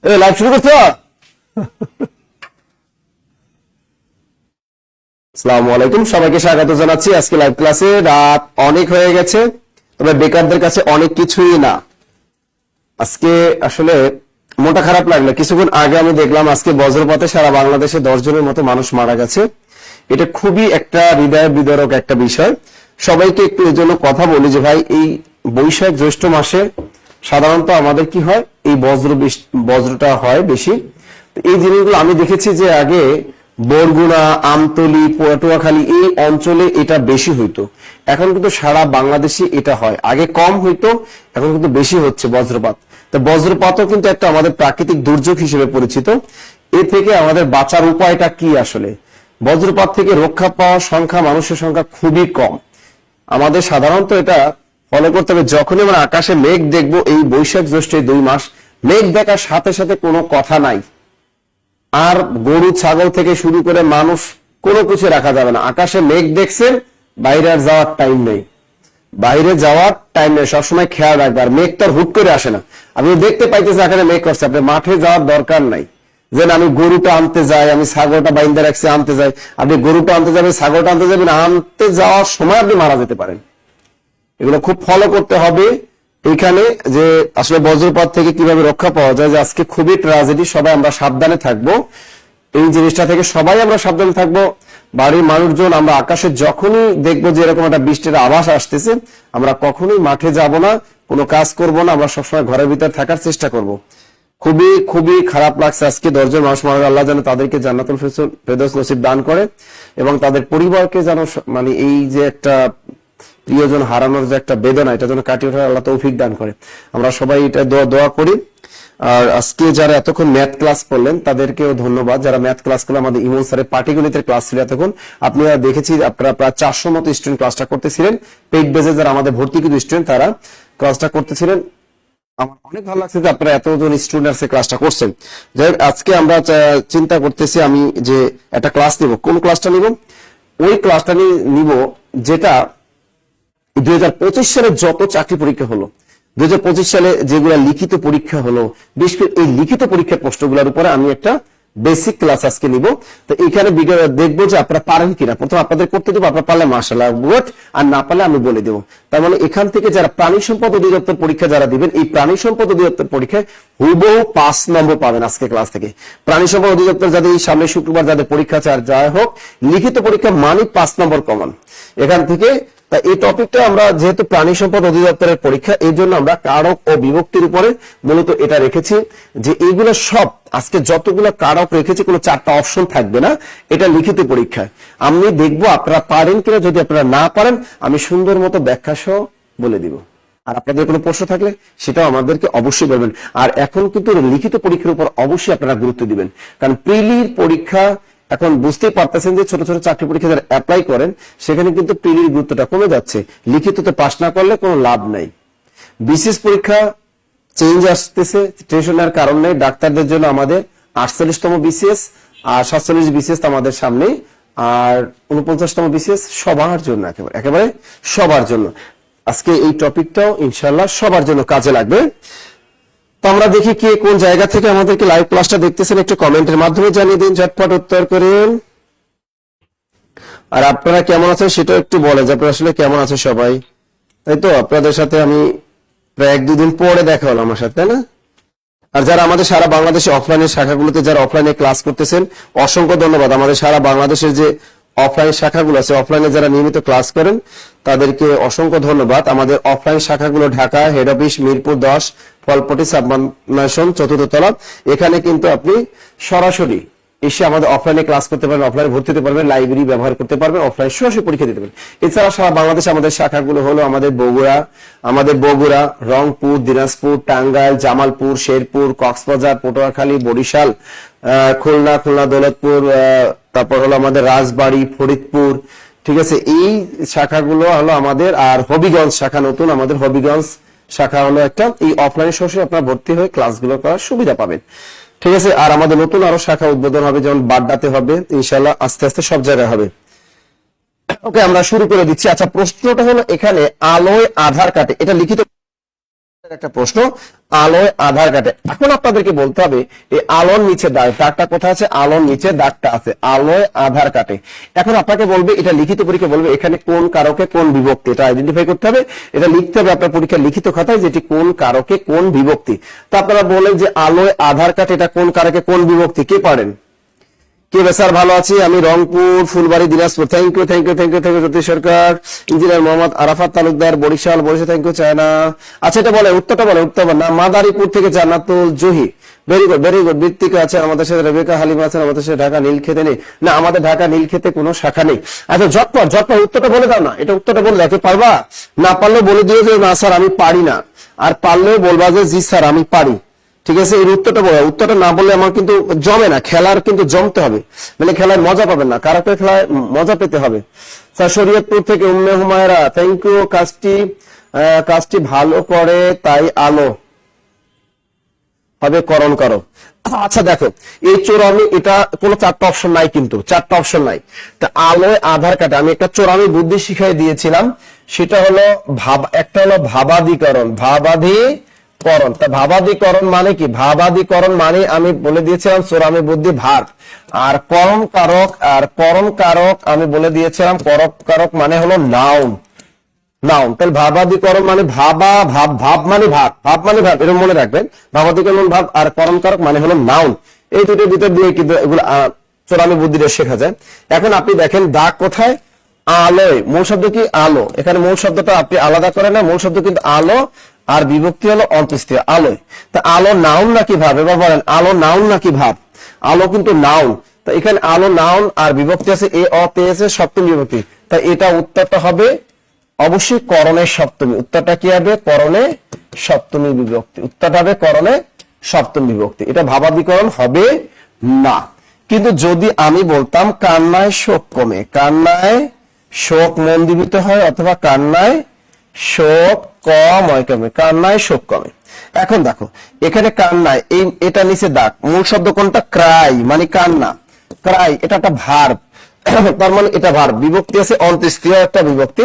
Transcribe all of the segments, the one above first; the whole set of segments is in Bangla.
লাইভ শুরু করছো? আসসালামু আলাইকুম, সবাইকে স্বাগত জানাচ্ছি আজকে লাইভ ক্লাসে। রাত অনেক হয়ে গেছে, তবে বেকারদের কাছে অনেক কিছুই না। আজকে আসলে মনটা খারাপ লাগলো, কিছুক্ষণ আগে আমি দেখলাম আজকে বজ্রপাতে সারা বাংলাদেশে 10 জনের মতো মানুষ মারা গেছে। এটা খুবই একটা হৃদয় বিদারক একটা বিষয়। সবাইকে একটু এই জন্য কথা বলি যে ভাই, এই বৈশাখ জ্যৈষ্ঠ মাসে সাধারণত আমাদের কি হয়, এই বজ্রটা হয় বেশি। এই জিনিসগুলো আমি দেখেছি যে আগে বরগুনা, আমতলী, পটুয়াখালী এই অঞ্চলে এটা বেশি হইতো। এখন কিন্তু সারা বাংলাদেশে এটা হয়। আগে কম হইতো, এখন কিন্তু বেশি হচ্ছে বজ্রপাত। তো বজ্রপাতও কিন্তু একটা আমাদের প্রাকৃতিক দুর্যোগ হিসেবে পরিচিত। এ থেকে আমাদের বাঁচার উপায়টা কি? আসলে বজ্রপাত থেকে রক্ষা পাওয়ার সংখ্যা, মানুষের সংখ্যা খুবই কম। আমাদের সাধারণত এটা ফলো করতে হবে, যখনই আমরা আকাশে মেঘ দেখবো, এই বৈশাখ জ্যৈষ্ঠ 2 মাস মেঘ দেখার সাথে সাথে কোনো কথা নাই। আর গরু ছাগল থেকে শুরু করে মানুষ কোনো কিছু রাখা যাবে না। আকাশে মেঘ দেখছেন, বাইরে আর যাওয়ার টাইম নেই, বাইরে যাওয়ার টাইম নেই, সবসময় খেয়াল রাখবে। আর মেঘ তো হুট করে আসে না, আপনি দেখতে পাইতেছেন এখানে মেঘ করছে, আপনি মাঠে যাওয়ার দরকার নাই। যেন আমি গরুটা আনতে যাই, আমি ছাগলটা বাইন্দা রাখছি আনতে যাই, আপনি গরুটা আনতে যাবেন, ছাগলটা আনতে যাবেন, আনতে যাওয়ার সময় আপনি মারা যেতে পারেন। এগুলো খুব ফলো করতে হবে। এখানে যে আসলে বজ্রপাত থেকে কিভাবে রক্ষা পাওয়া যায়, যে আজকে খুবই ট্র্যাজেডি, সবাই আমরা সাবধানে থাকবো। এই জিনিসটা থেকে সবাই আমরা সাবধানে থাকবো। বাড়ির মানুষজন, আমরা আকাশে যখনই দেখবো যে এরকম একটা বৃষ্টির আভাস আসতেছে, আমরা কখনোই মাঠে যাব না, কোনো কাজ করব না, আমরা সবসময় ঘরের ভিতরে থাকার চেষ্টা করব। খুবই খুবই খারাপ লাগছে আজকে 10 জন মানুষ মারা গেল। আল্লাহ যেন তাদেরকে জান্নাতুল ফেরদৌস নসিব দান করে এবং তাদের পরিবারকে যেন মানে এই যে একটা প্রিয়জন হারানোর যে একটা বেদনা, এটা যেন কাটিয়ে ওঠার আল্লাহ তৌফিক দান করে। আমরা সবাই এটা দোয়া করি। আর আজকে যারা এতক্ষণ ম্যাথ ক্লাস করলেন তাদেরকেও ধন্যবাদ। যারা ম্যাথ ক্লাস করলেন, আমাদের ইমন স্যারের পাটিগণিতের ক্লাস ছিল এতক্ষণ। আপনারা দেখেছি আপনারা প্রায় 400 মতো স্টুডেন্ট ক্লাসটা করতেছিলেন। পেইড বেজে যারা আমাদের ভর্তিকৃত স্টুডেন্ট তারা ক্লাসটা করতেছিলেন। আমার অনেক ভালো লাগছে যে আপনারা এতজন স্টুডেন্ট ক্লাসটা করছেন। যাই হোক, আজকে আমরা চিন্তা করতেছি আমি যে একটা ক্লাস নিব। কোন ক্লাসটা নিব? ওই ক্লাসটা নিব যেটা 2025 সালে যত চাকরি পরীক্ষা হলো, 2025 সালে যেগুলো লিখিত পরীক্ষা হলো, বিশেষ করে এই লিখিত পরীক্ষার প্রশ্নগুলোর উপরে আমি একটা বেসিক ক্লাস আজকে নিব। তো এখানে দেখবো যে আপনারা পারেন কিনা। প্রথম আপনাদের করতে দেবো, আপনারা পারলে মাশাআল্লাহ গুড, আর না পারলে আমি বলে দেবো। তার মানে এখান থেকে যারা প্রাণী সম্পদ অধিদপ্তর পরীক্ষা যারা দিবেন, এই প্রাণী সম্পদ অধিদপ্তর পরীক্ষায় হুবহু 5 নম্বর পাবেন আজকে ক্লাস থেকে। প্রাণী সম্পদ অধিদপ্তর যাদের এই সামনে শুক্রবার যাদের পরীক্ষা আছে, আর যাই হোক লিখিত পরীক্ষা মানে 5 নম্বর কমন এখান থেকে। এই টপিকটা আমরা যেহেতু প্রাণী সম্পদ অধিদপ্তরের পরীক্ষা, এই জন্য আমরা কারক ও বিভক্তির উপরে মূলত এটা রেখেছি যে এইগুলো সব আজকে যতগুলো কারক রেখেছি কোনো 4টা অপশন থাকবে না। এটা লিখিত পরীক্ষায় আমি দেখবো আপনারা পারেন কিনা। যদি আপনারা না পারেন, আমি সুন্দর মতো ব্যাখ্যা সহ বলে দিব। আর আপনাদের কোনো প্রশ্ন থাকলে সেটাও আমাদেরকে অবশ্যই বলবেন। আর এখন কিন্তু লিখিত পরীক্ষার উপর অবশ্যই আপনারা গুরুত্ব দিবেন, কারণ প্রিলির পরীক্ষা এখন বুঝতেই পারতেছেন যে ছোট ছোট চাকরি পরীক্ষা যারা অ্যাপ্লাই করেন, সেখানে কিন্তু প্রিলির গুরুত্বটা কমে যাচ্ছে। লিখিততে পাস না করলে কোনো লাভ নাই। বিসিএস পরীক্ষা চেঞ্জ আসতেছে, টেনশনের কারণ নেই। ডাক্তারদের জন্য আমাদের 48তম বিসিএস আর 47 বিসিএস আমাদের সামনে, আর 49তম বিসিএস সবার জন্য, একেবারে সবার জন্য। আজকে এই টপিকটাও ইনশাআল্লাহ সবার জন্য কাজে লাগবে। তো আমরা দেখি কে কোন জায়গা থেকে আমাদেরকে লাইভ ক্লাসটা দেখতেছেন, একটু কমেন্টের মাধ্যমে জানিয়ে দিন, ঝটপট উত্তর করেন। আর আপনারা কেমন আছেন সেটাও একটু বলেন যে আপনারা আসলে কেমন আছেন সবাই। তাই তো, আপনাদের সাথে আমি প্রায় 1-2 দিন পরে দেখা হলো আমার সাথে, তাই না? আর যারা আমাদের সারা বাংলাদেশে অফলাইনের শাখাগুলোতে যারা অফলাইনে ক্লাস করতেছেন, অসংখ্য ধন্যবাদ। আমাদের সারা বাংলাদেশের যে অফলাইন শাখাগুলো আছে, অফলাইনে যারা নিয়মিত ক্লাস করেন তাদেরকে অসংখ্য ধন্যবাদ। আমাদের অফলাইন শাখাগুলো Dhaka head office, Mirpur 10, ফলপটি সাবমার্শন 4th তলা। এখানে কিন্তু আপনি সরাসরি এসে আমাদের অফলাইনে ক্লাস করতে পারবেন, অফলাইনে ভর্তি হতে পারবেন, লাইব্রেরি ব্যবহার করতে পারবেন, অফলাইন সরাসরি পরীক্ষা দিতে পারবেন। এছাড়া সারা বাংলাদেশে আমাদের শাখাগুলো হলো আমাদের বগুড়া, রংপুর, দিনাজপুর, টাঙ্গাইল, জামালপুর, শেরপুর, কক্সবাজার, পটুয়াখালী, বরিশাল, খুলনা, দৌলতপুর, তারপর হলো আমাদের রাজবাড়ী, ফরিদপুর। ঠিক আছে, এই শাখাগুলো হলো আমাদের। আর হবিগঞ্জ শাখা নতুন, আমাদের হবিগঞ্জ শাখা হলো একটা। এই অফলাইনে সরাসরি আপনারা ভর্তি হয়ে ক্লাসগুলো করার সুবিধা পাবেন। ঠিক আছে, আর আমাদের নতুন আরো শাখা উদ্বোধন হবে, যেমন বাড্ডাতে হবে, ইনশাআল্লাহ আস্তে আস্তে সব জায়গায় হবে। ওকে, আমরা শুরু করে দিচ্ছি। আচ্ছা, প্রশ্নটা হলো এখানে আলোয় আধার কাটে, এটা লিখিত একটা প্রশ্ন, আলোয় আধার কাটে। এখন আপনাদেরকে বলতে হবে এই আলোর নিচে দাগটা কোথায় আছে, আলোর নিচে দাগটা আছে, আলোয় আধার কাটে। এখন আপনাকে বলবে, এটা লিখিত পরীক্ষা বলবে এখানে কোন কারকে কোন বিভক্তি, এটা আইডেন্টিফাই করতে হবে, এটা লিখতে হবে আপনার পরীক্ষার লিখিত খাতায় যেটি কোন কারকে কোন বিভক্তি। তো আপনারা বলেন যে আলোয় আধার কাটে, এটা কোন কারকে কোন বিভক্তি, কে পারেন? কে স্যার? ভালো আছি আমি, Rangpur, Phulbari, Dinajpur. Thank you thank you thank you thank you Jyoti Sarkar, engineer Mohammad Arafat Talukdar, Barishal, thank you Chaina. আচ্ছা এটা বলে উত্তরটা বলে, উত্তর না, মাদারীপুর থেকে জান্নাতুল জহি, ভেরি গুড ভেরি গুড। বৃত্তিকা আছে আমাদের সাথে, রেবেকা হালিমা আছেন আমাদের সাথে, ঢাকা নীলক্ষেতে নেই না, আমাদের ঢাকা নীলক্ষেতে কোনো শাখা নেই। আচ্ছা ঝটপট ঝটপট উত্তরটা বলে দাও না, এটা উত্তরটা বলে দেখতে পারবা? না পারলেও বলে দিও যে না স্যার আমি পারি না, আর পারলেও বলবা যে জি স্যার আমি পারি। ঠিক আছে, এই উত্তরটা বলো। উত্তরটা না বললে আমার কিন্তু জমে না, খেলার কিন্তু জমতে হবে, মানে খেলায় মজা পাবেন না, কারাকে খেলায় মজা পেতে হবে। স্যার শরীয়তপুর থেকে উম্মে হুমায়রা, থ্যাংক ইউ। কাজটি ভালো করে তাই আলো হবে করণ করো। আচ্ছা দেখো এই চোরামি, এটা কোনো চারটা অপশন নাই, কিন্তু চারটা অপশন নাই। তা আলোয় আধার কাটে, আমি একটা চোরামি বুদ্ধি শিখাই দিয়েছিলাম, সেটা হলো একটা হলো ভাবাদিকরণ, ভাবাদিকরণ। তা ভাবাদিকরণ মানে কি? ভাবাদিকরণ মানে আমি বলে দিয়েছিলাম চোরামি বুদ্ধি ভার, আর করণ কারক আমি বলে দিয়েছিলাম কারক মানে হলো নাউন। তাহলে ভাবাদিকরণ মানে ভাব মানে ভাব, এরকম মনে রাখবেন। ভাবাদিকরণ ভাব, আর করণ কারক মানে হলো নাউন। এই দুটোর ভিতর দিয়ে কিন্তু এগুলো চোরামি বুদ্ধিটা শেখা যায়। এখন আপনি দেখেন দাগ কোথায়, আলোয়। মূল শব্দ কি? আলো। এখানে মূল শব্দটা আপনি আলাদা করেন না, মূল শব্দ কিন্তু আলো, আর বিভক্তি হলো অন্ত্যেষ্টিয়, আলোয়। তা আলো নাউন নাকি ভাব? এবার বলেন আলো নাউন নাকি ভাব? আলো কিন্তু নাউন। তা এখানে আলো নাউন, আর বিভক্তি আছে এ অ তে আছে, সপ্তমী বিভক্তি। তাই এটা উত্তরটা হবে অবশ্যই করণের সপ্তমী। উত্তরটা কি হবে? করণে সপ্তমী বিভক্তি। উত্তরটা হবে করণে সপ্তমী বিভক্তি। এটা ভাবাদিকরণ হবে না। কিন্তু যদি আমি বলতাম কান্নায় শোক কমে, কান্নায় শোক মন্দীভূত হয়, অথবা কান্নায় শোক কমে, কান্নায় শোক কমে। এখন দেখো এখানে কান্নায়, এটা নিচে দাগ, মূল শব্দ কোনটা? ক্রাই মানে কান্না, ক্রাই এটা একটা ভার্ব, তার মানে এটা ভার্ব, বিভক্তি আছে অন্ত্যেষ্টিয় একটা বিভক্তি,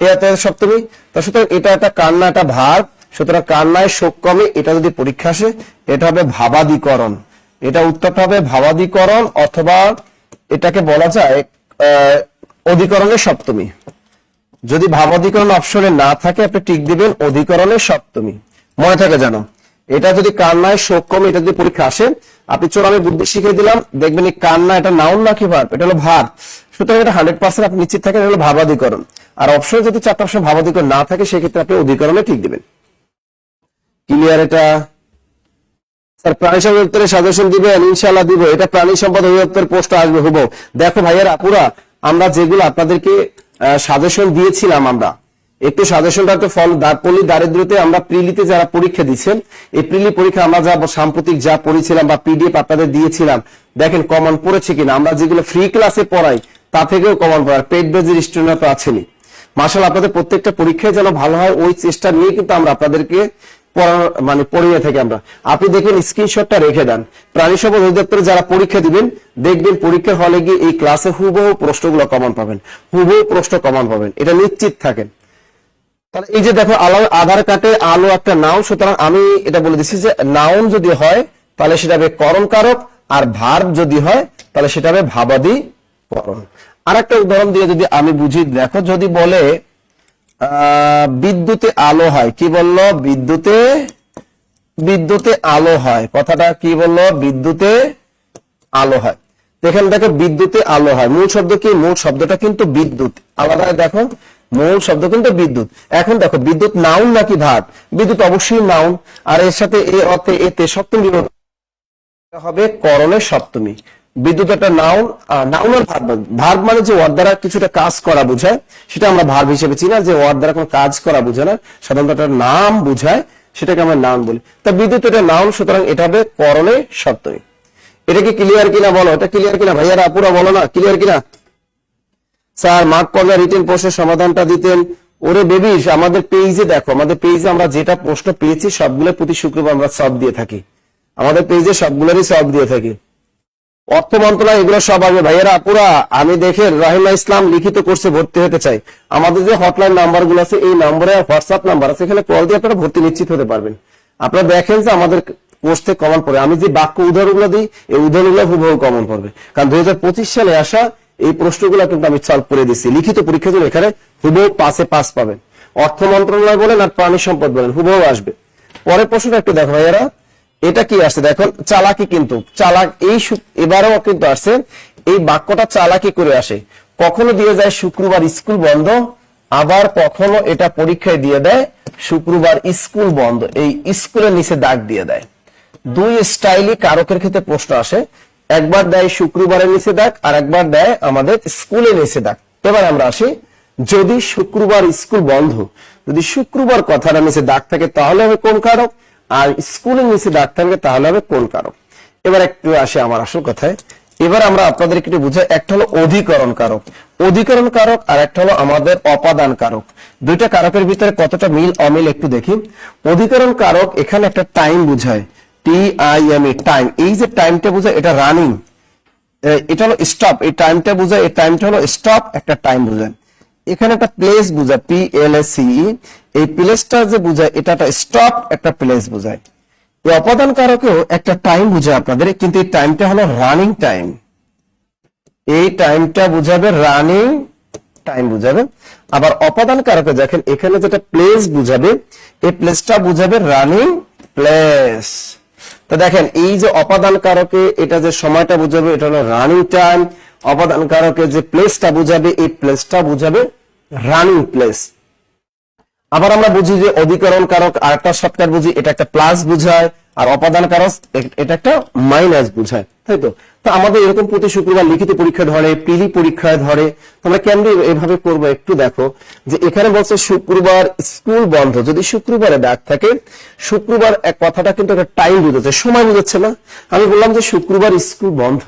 এটা সপ্তমী। সুতরাং এটা একটা কান্না, একটা ভার্ব, সুতরাং কান্নায় শোক কমে, এটা যদি পরীক্ষা আসে এটা হবে ভাবাদিকরণ। এটা উত্তরটা হবে ভাবাদিকরণ, অথবা এটাকে বলা যায় অধিকরণের সপ্তমী। যদি ভাবাদিকরণ অপশনে না থাকে আপনি টিক দিবেন অধিকরণের সপ্তমী, মনে থাকে জানো। এটা যদি কান্নায় শোক কমে, এটা যদি পরীক্ষা আসে, আপনি চোরামি বুদ্ধি শিখিয়ে দিলাম, দেখবেন এই কান্না এটা নাউন নাকি ভার্ব? এটা হলো ভার্ব। সুতরাং এটা 100% আপনি নিশ্চিত থাকেন এটা হলো ভাবাদিকরণ। আর অপশনে যদি চারটা অপশন ভাবাদিকরণ না থাকে, সেক্ষেত্রে আপনি অধিকরণে ঠিক দিবেন। ক্লিয়ার এটা? স্যার প্রাণী সম্পদ অধিদপ্তরের সাজেশন দিবেন? ইনশাআল্লাহ দিব। এটা প্রাণী সম্পদ অধিদপ্তরের পোস্ট আসবে হুবহু। দেখো ভাইয়েরা আপুরা, আমরা যেগুলো আপনাদেরকে সাজেশন দিয়েছিলাম, আমরা একটু সাজেশনটা একটু পল্লী দারিদ্র্যতে আমরা প্রিলিতে যারা পরীক্ষা দিচ্ছেন, এই প্রিলি পরীক্ষা আমরা যা সাম্প্রতিক যা পড়েছিলাম বা পিডিএফ আপনাদের দিয়েছিলাম, দেখেন কমন পড়েছে কিনা। আমরা যেগুলো ফ্রি ক্লাসে পড়াই তা থেকেও কমন পড়ার, পেড বেজের স্টুডেন্টরা তো আছেনই। মাশাআল্লাহ আপনাদের প্রত্যেকটা পরীক্ষায় যেন ভালো হয়, ওই চেষ্টা নিয়ে কিন্তু আমরা আপনাদেরকে পড়িয়ে থাকি আমরা। আপনি দেখবেন স্ক্রিনশটটা রেখে দেন, প্রাণী সম্পদ অধিদপ্তরে যারা পরীক্ষা দিবেন, দেখবেন পরীক্ষার হলে গিয়ে এই ক্লাসে হুবহু প্রশ্নগুলো কমন পাবেন, হুবহু প্রশ্ন কমন পাবেন, এটা নিশ্চিত থাকেন। তাহলে এই যে দেখো আলো আধার কাটে, আলো একটা নাউন, সুতরাং আমি এটা বলে দিচ্ছি যে নাউন যদি হয় তাহলে সেটা হবে করণ কারক, আর ভার্ব যদি হয় তাহলে সেটা হবে ভাবাদিকরণ। আর একটা উদাহরণ দিয়ে যদি আমি বুঝি, দেখো যদি বলে বিদ্যুতে আলো হয়, কি বললো? বিদ্যুতে আলো হয়, কথাটা কি বললো? বিদ্যুতে আলো হয়। এখানে দেখো বিদ্যুতে আলো হয়, মূল শব্দ কি? মূল শব্দটা কিন্তু বিদ্যুৎ, আলাদা দেখো মূল শব্দ কিন্তু বিদ্যুৎ। এখন দেখো বিদ্যুৎ নাউন নাকি ভার্ব? বিদ্যুৎ অবশ্যই নাউন, আর এর সাথে এ অর্থে এতে সপ্তমী বিভক্তি হবে করণের সপ্তমী। বিদ্যুৎ একটা নাউন, নাউন আর ভার্ব। ভার্ব মানে যে ওয়ার্ড দ্বারা কিছুটা কাজ করা বোঝায়, সেটা আমরা ভার্ব হিসেবে চিনি। আর যে ওয়ার্ড দ্বারা কোনো কাজ করা বোঝায় না, সাধারণত একটা নাম বোঝায়, সেটাকে আমরা নাউন বলি। তা বিদ্যুৎ এটা নাউন, সুতরাং এটা হবে করণের সপ্তমী। এটা কি ক্লিয়ার কিনা বলো? এটা ক্লিয়ার কিনা ভাইয়ারা আপুরা বলো না, ক্লিয়ার কিনা? স্যার মার্ক করলে রিটেন প্রশ্নের সমাধানটা দিতেন। ওরে বেবিস, আমাদের পেজে দেখো, আমাদের পেজে আমরা যেটা প্রশ্ন পেয়েছি সবগুলো প্রতি শুক্রবার আমরা সলভ দিয়ে থাকি, আমাদের পেজে সবগুলোরই সলভ দিয়ে থাকি। অর্থ মন্ত্রণালয় এগুলো সব আসবে ভাইয়েরা পুরা। আমি দেখে রাহিমা ইসলাম লিখিত কোর্সে ভর্তি হতে চাই, আমাদের যে হটলাইন নাম্বার গুলো আছে এই নম্বরে হোয়াটসঅ্যাপ নাম্বার আছে, এখানে কল দিয়ে আপনারা ভর্তি নিশ্চিত হতে পারবেন। আপনারা দেখেন যে আমাদের কোর্স থেকে কমন পড়ে, আমি যে বাক্য উদাহরণগুলো দিই এই উদাহরণগুলো হুবহু কমন পড়বে, কারণ 2025 সালে আসা এই প্রশ্নগুলো কিন্তু আমি সলভ করে দিচ্ছি। লিখিত পরীক্ষা জন্য এখানে হুবহু 5-এ 5 পাবেন। অর্থ মন্ত্রণালয় বলেন আর প্রাণী সম্পদ বলেন হুবহু আসবে। পরের প্রশ্নটা একটু দেখো ভাইয়েরা, এটা কি আসছে দেখুন, চালাকি, কিন্তু চালাক এই এবারেও কিন্তু আসছে, এই বাক্যটা চালাকি করে আসে। কখনো দিয়ে যায় শুক্রবার স্কুল বন্ধ, আবার কখনো এটা পরীক্ষায় দিয়ে দেয় শুক্রবার স্কুল বন্ধ, এই স্কুলের নিচে দাগ দিয়ে দেয়। দুই স্টাইলই কারকের ক্ষেত্রে প্রশ্ন আসে, একবার দেয় শুক্রবারের নিচে দাগ আর একবার দেয় আমাদের স্কুলের নিচে দাগ। এবার আমরা আসি, যদি শুক্রবার স্কুল বন্ধ, যদি শুক্রবার কথাটা নিচে দাগ থাকে তাহলে হবে কোন কারক, আর স্কুলের নিচে দাগ থাকলে তাহলে হবে কোন কারক। এবার একটু আসে আমার আসল কথায়, এবার আমরা আপনাদের একটু বুঝাই, একটা হলো অধিকরণ কারক, অধিকরণ কারক, আর একটা হলো আমাদের অপাদান কারক। দুইটা কারকের ভিতরে কতটা মিল অমিল একটু দেখি। অধিকরণ কারক এখানে একটা টাইম বুঝায়, TIME টাইম, এই যে টাইমটা বুঝায় এটা রানিং, এটা হলো স্টপ, এই টাইমটা বুঝায়, এই টাইমটা হলো স্টপ, একটা টাইম বুঝায়। এখানে একটা প্লেস বুঝায় PLACE, এই প্লেসটা যে বুঝায় এটা একটা স্টপ, একটা প্লেস বুঝায়। এই অপাদান কারকেও একটা টাইম বুঝায় আপনাদের, কিন্তু এই টাইমটা হলো রানিং টাইম, এই টাইমটা বুঝাবে রানিং টাইম বুঝাবে। আবার অপাদান কারকে দেখেন এখানে যেটা প্লেস বুঝাবে, এই প্লেসটা বুঝাবে রানিং প্লেস। তো দেখেন এই যে অপাদান কারকে এটা যে সময়টা বুঝাবে এটা হলো রানিং টাইম, অপাদান কারকে যে প্লেসটা বুঝাবে এই প্লেসটা বুঝাবে রানিং প্লেস। আবার আমরা বুঝি যে অধিকরণ কারক আর একটা শর্টকাট বুঝি, এটা একটা প্লাস বুঝায়, আর অপাদান কারক এটা একটা মাইনাস বুঝায়, তাই তো। তো আমাদের এরকম প্রতি শুক্রবার লিখিত পরীক্ষা ধরে, প্রিলি পরীক্ষায় ধরে, তোমরা কেমনি এভাবে করবো একটু দেখো, যে এখানে বলছে শুক্রবার স্কুল বন্ধ, যদি শুক্রবারে দাগ থাকে, শুক্রবার এক কথাটা কিন্তু একটা টাইম বুঝাচ্ছে, সময় বুঝাচ্ছে না। আমি বললাম যে শুক্রবার স্কুল বন্ধ,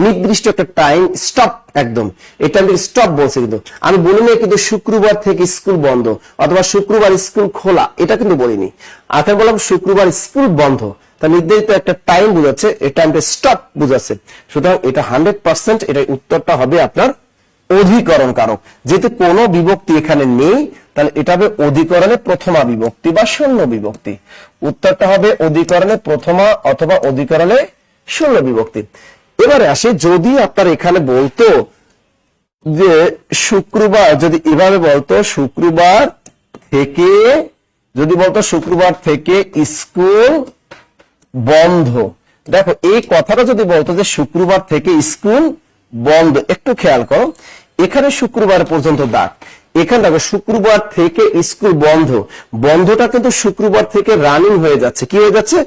নির্দিষ্ট একটা টাইম স্টপ, একদম এটা আমি স্টপ বলছি, কিন্তু আমি বলিনি কিন্তু শুক্রবার থেকে স্কুল বন্ধ অথবা শুক্রবার স্কুল খোলা, এটা কিন্তু বলিনি। আগে বললাম শুক্রবার স্কুল বন্ধ, তা নির্ধারিত একটা টাইম বুঝাচ্ছে, এই টাইমটা স্টপ বুঝাচ্ছে। সুতরাং এটা 100% এটা উত্তরটা হবে আপনার অধিকরণ কারক। যেহেতু কোনো বিভক্তি এখানে নেই, তাহলে এটা হবে অধিকরণে প্রথমা বিভক্তি বা শূন্য বিভক্তি। উত্তরটা হবে অধিকরণে প্রথমা অথবা অধিকরণে শূন্য বিভক্তি। এবারে আসে, যদি আপনার এখানে বলতো যে শুক্রবার, যদি এভাবে বলতো শুক্রবার থেকে, যদি বলতো শুক্রবার থেকে স্কুল বন্ধ, দেখো এই কথাটা যদি বলতো যে শুক্রবার থেকে স্কুল বন্ধ, একটু খেয়াল করো এখানে শুক্রবার পর্যন্ত দাগ, এখানে দেখো শুক্রবার থেকে স্কুল বন্ধ, বন্ধটা কিন্তু শুক্রবার থেকে রানিং হয়ে যাচ্ছে, কি হয়ে যাচ্ছে,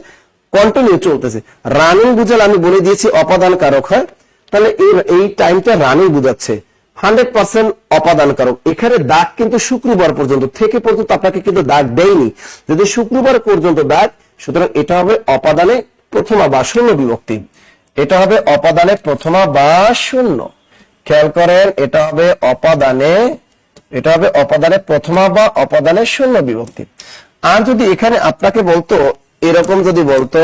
কন্টিনিউ চলতেছে। রানিং বুঝালে আমি বলে দিয়েছি অপাদান কারক হয়, তাহলে এই টাইমটা রানিং বুঝাচ্ছে, 100% অপাদান কারক। এখানে দাগ কিন্তু শুক্রবার পর্যন্ত, থেকে পর্যন্ত আপনাকে কিন্তু দাগ দেয়নি, যদি শুক্রবার পর্যন্ত দাগ, সুতরাং এটা হবে অপাদানে প্রথমা বা শূন্য বিভক্তি, এটা হবে অপাদানে প্রথমা বা শূন্য। খেয়াল করেন এটা হবে অপাদানে, এটা হবে অপাদানে প্রথমা বা অপাদানে শূন্য বিভক্তি। আর যদি এখানে আপনাকে বলতো এরকম, যদি বলতো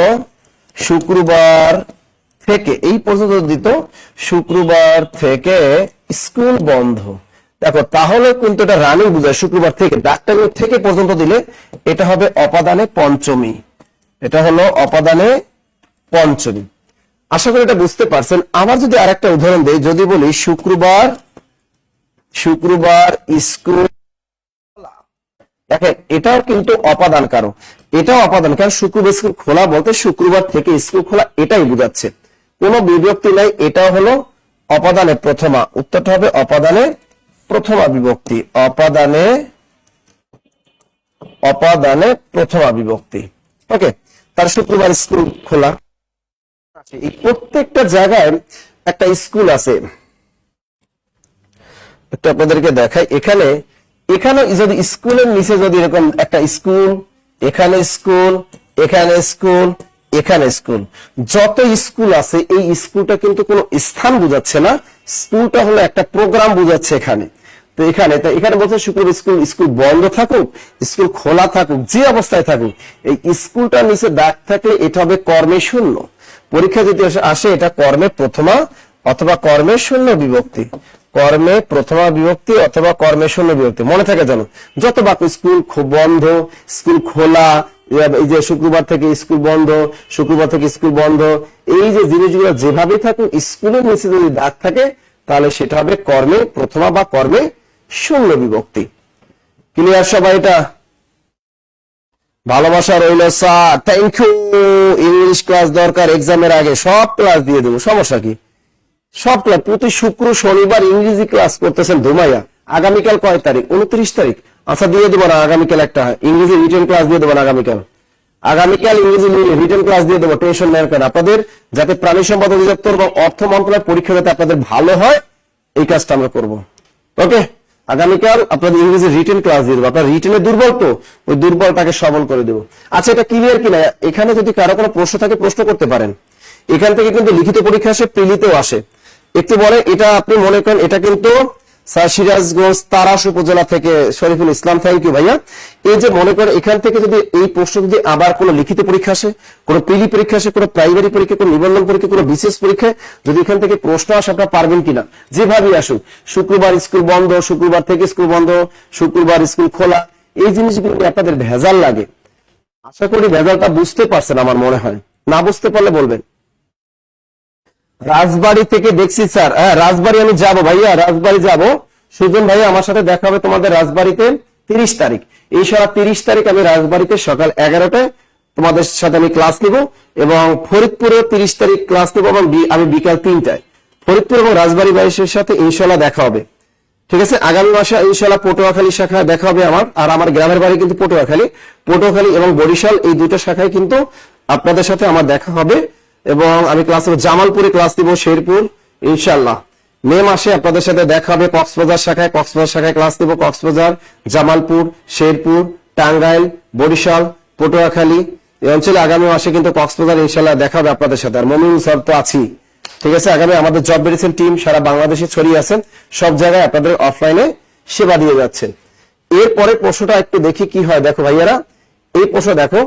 শুক্রবার থেকে, এই পর্যন্ত দিত শুক্রবার থেকে স্কুল বন্ধ, দেখো তাহলে কিন্তু এটা রানিং বুঝায়, শুক্রবার থেকে, ডাক্তার থেকে পর্যন্ত দিলে এটা হবে অপাদানে পঞ্চমী, এটা হলো অপাদানে পঞ্চমী। আশা করি এটা বুঝতে পারছেন। আবার যদি আরেকটা উদাহরণ দেই, যদি বলি শুক্রবার স্কুল, দেখেন এটাও কিন্তু অপাদান কারক, এটাও অপাদান, কারণ শুক্রবার স্কুল খোলা বলতে শুক্রবার থেকে স্কুল খোলা এটাই বোঝাচ্ছে, কোনো বিভক্তি নাই, এটাও হলো অপাদানে প্রথমা। উত্তরটা হবে অপাদানে প্রথমা বিভক্তি, অপাদানে প্রথমা বিভক্তি। ওকে, তার শুক্রবার স্কুল খোলা। এই প্রত্যেকটা জায়গায় একটা স্কুল আছে, একটু আপনাদেরকে দেখাই। এখানে যদি স্কুলের নিচে যদি এরকম একটা স্কুল, এখানে স্কুল, এখানে স্কুল, এখানে স্কুল, যত স্কুল আছে এই স্কুলটা কিন্তু কোনো স্থান বোঝাচ্ছে না, স্কুলটা হলো একটা প্রোগ্রাম বোঝাচ্ছে এখানে। তো এখানে বলছে শুক্রবার স্কুল বন্ধ থাকুক, স্কুল খোলা থাকুক, যে অবস্থায় থাকুক, এই স্কুলটার নিচে দাগ থাকলে এটা হবে কর্মে শূন্য। পরীক্ষা যদি আসে এটা কর্মে প্রথমা অথবা কর্মের শূন্য বিভক্তি, কর্মে প্রথমা বিভক্তি অথবা কর্মের শূন্য বিভক্তি। মনে থাকে জানো, যত বাক্য স্কুল বন্ধ, স্কুল খোলা, এই যে শুক্রবার থেকে স্কুল বন্ধ, শুক্রবার থেকে স্কুল বন্ধ, এই যে জিনিসগুলো যেভাবে থাকুক স্কুলের নিচে যদি দাগ থাকে তাহলে সেটা হবে কর্মে প্রথমা বা কর্মে শূন্য বিভক্তি। ক্লিয়ার সবাই? এটা ভালোবাসা রইল sir, thank you. English class দরকার এক্সামের আগে, সব ক্লাস দিয়ে দেবো, সমস্যা কি? সব ক্লাস প্রতি শুক্র শনিবার ইংরেজি ক্লাস করতেছেন ধুমাইয়া। আগামীকাল কয় তারিখ? 29 তারিখ। আচ্ছা দিয়ে দেবো না, আগামীকাল একটা ইংরেজি রিটেন ক্লাস দিয়ে দেবো না, আগামীকাল ইংরেজি রিটেন ক্লাস দিয়ে দেবো, টেনশন নেওয়ার কারণ আপনাদের যাতে প্রাণী সম্পদ অধিদপ্তর এবং অর্থ মন্ত্রণালয়ের পরীক্ষা যাতে আপনাদের ভালো হয় এই কাজটা আমরা করবো। ওকে, আগামীকাল আপনাদের ইংরেজি রিটেন ক্লাস দিয়ে দেবো। আপনার রিটেনে দুর্বল তো, ওই দুর্বলটাকে সবল করে দেবো। আচ্ছা এটা ক্লিয়ার কিনা? এখানে যদি কারো কোনো প্রশ্ন থাকে প্রশ্ন করতে পারেন। এখান থেকে কিন্তু লিখিত পরীক্ষা আসে, প্রিলিতেও আসে। একটু বলে এটা আপনি মনে করেন এটা কিন্তু স্যার সিরাজগঞ্জ তারাস উপজেলা থেকে শরীফুল ইসলাম, থ্যাংক ইউ ভাইয়া। এই যে মনে করেন এখান থেকে যদি এই প্রশ্ন যদি আবার কোনো লিখিত পরীক্ষা আসে, কোনো প্রিলি পরীক্ষা আসে, কোনো প্রাইমারি পরীক্ষা, কোনো নিবন্ধন পরীক্ষা, কোনো বিশেষ পরীক্ষায় যদি এখান থেকে প্রশ্ন আসে আপনারা পারবেন কিনা, যেভাবেই আসুন, শুক্রবার স্কুল বন্ধ, শুক্রবার থেকে স্কুল বন্ধ, শুক্রবার স্কুল খোলা, এই জিনিসগুলো আপনাদের ভেজাল লাগে। আশা করি ভেজালটা বুঝতে পারছেন আমার মনে হয়, না বুঝতে পারলে বলবেন। রাজবাড়ি থেকে দেখছি স্যার, হ্যাঁ রাজবাড়ি আমি যাব ভাইয়া, রাজবাড়ি যাব। সুজন ভাইয়া আমার সাথে দেখা হবে তোমাদের রাজবাড়িতে 30 তারিখ। এই সারা 30 তারিখ আমি রাজবাড়িতে সকাল 11টায় তোমাদের সাথে আমি ক্লাস নিব, এবং ফরিদপুরে 30 তারিখ ক্লাস নিব, এবং আমি বিকাল 3টায় ফরিদপুর এবং রাজবাড়ি বাইশের সাথে ইনশাল্লাহ দেখা হবে। ঠিক আছে, আগামী মাসে ইনশাল্লাহ পটুয়াখালী শাখায় দেখা হবে আমার, আর আমার গ্রামের বাড়ি কিন্তু পটুয়াখালী এবং বরিশাল, এই দুটো শাখায় কিন্তু আপনাদের সাথে আমার দেখা হবে। এবং আমি ক্লাস নেব জামালপুরে, ক্লাস দিব শেরপুর ইনশাল্লাহ। মে মাসে আপনাদের সাথে দেখা হবে কক্সবাজার শাখায় ক্লাস দিব, কক্সবাজার, জামালপুর, শেরপুর, টাঙ্গাইল, বরিশাল, পটুয়াখালী এই অঞ্চলে আগামী মাসে কিন্তু কক্সবাজার ইনশাল্লাহ দেখা হবে আপনাদের সাথে। আর মমিন স্যার তো আছি, ঠিক আছে। আগামী আমাদের জব মেডিসিন টিম সারা বাংলাদেশে ছড়িয়ে আছেন, সব জায়গায় আপনাদের অফলাইনে সেবা দিয়ে যাচ্ছেন। এরপরে প্রশ্নটা একটু দেখি কি হয়। দেখো ভাইয়ারা, এই প্রশ্ন দেখো,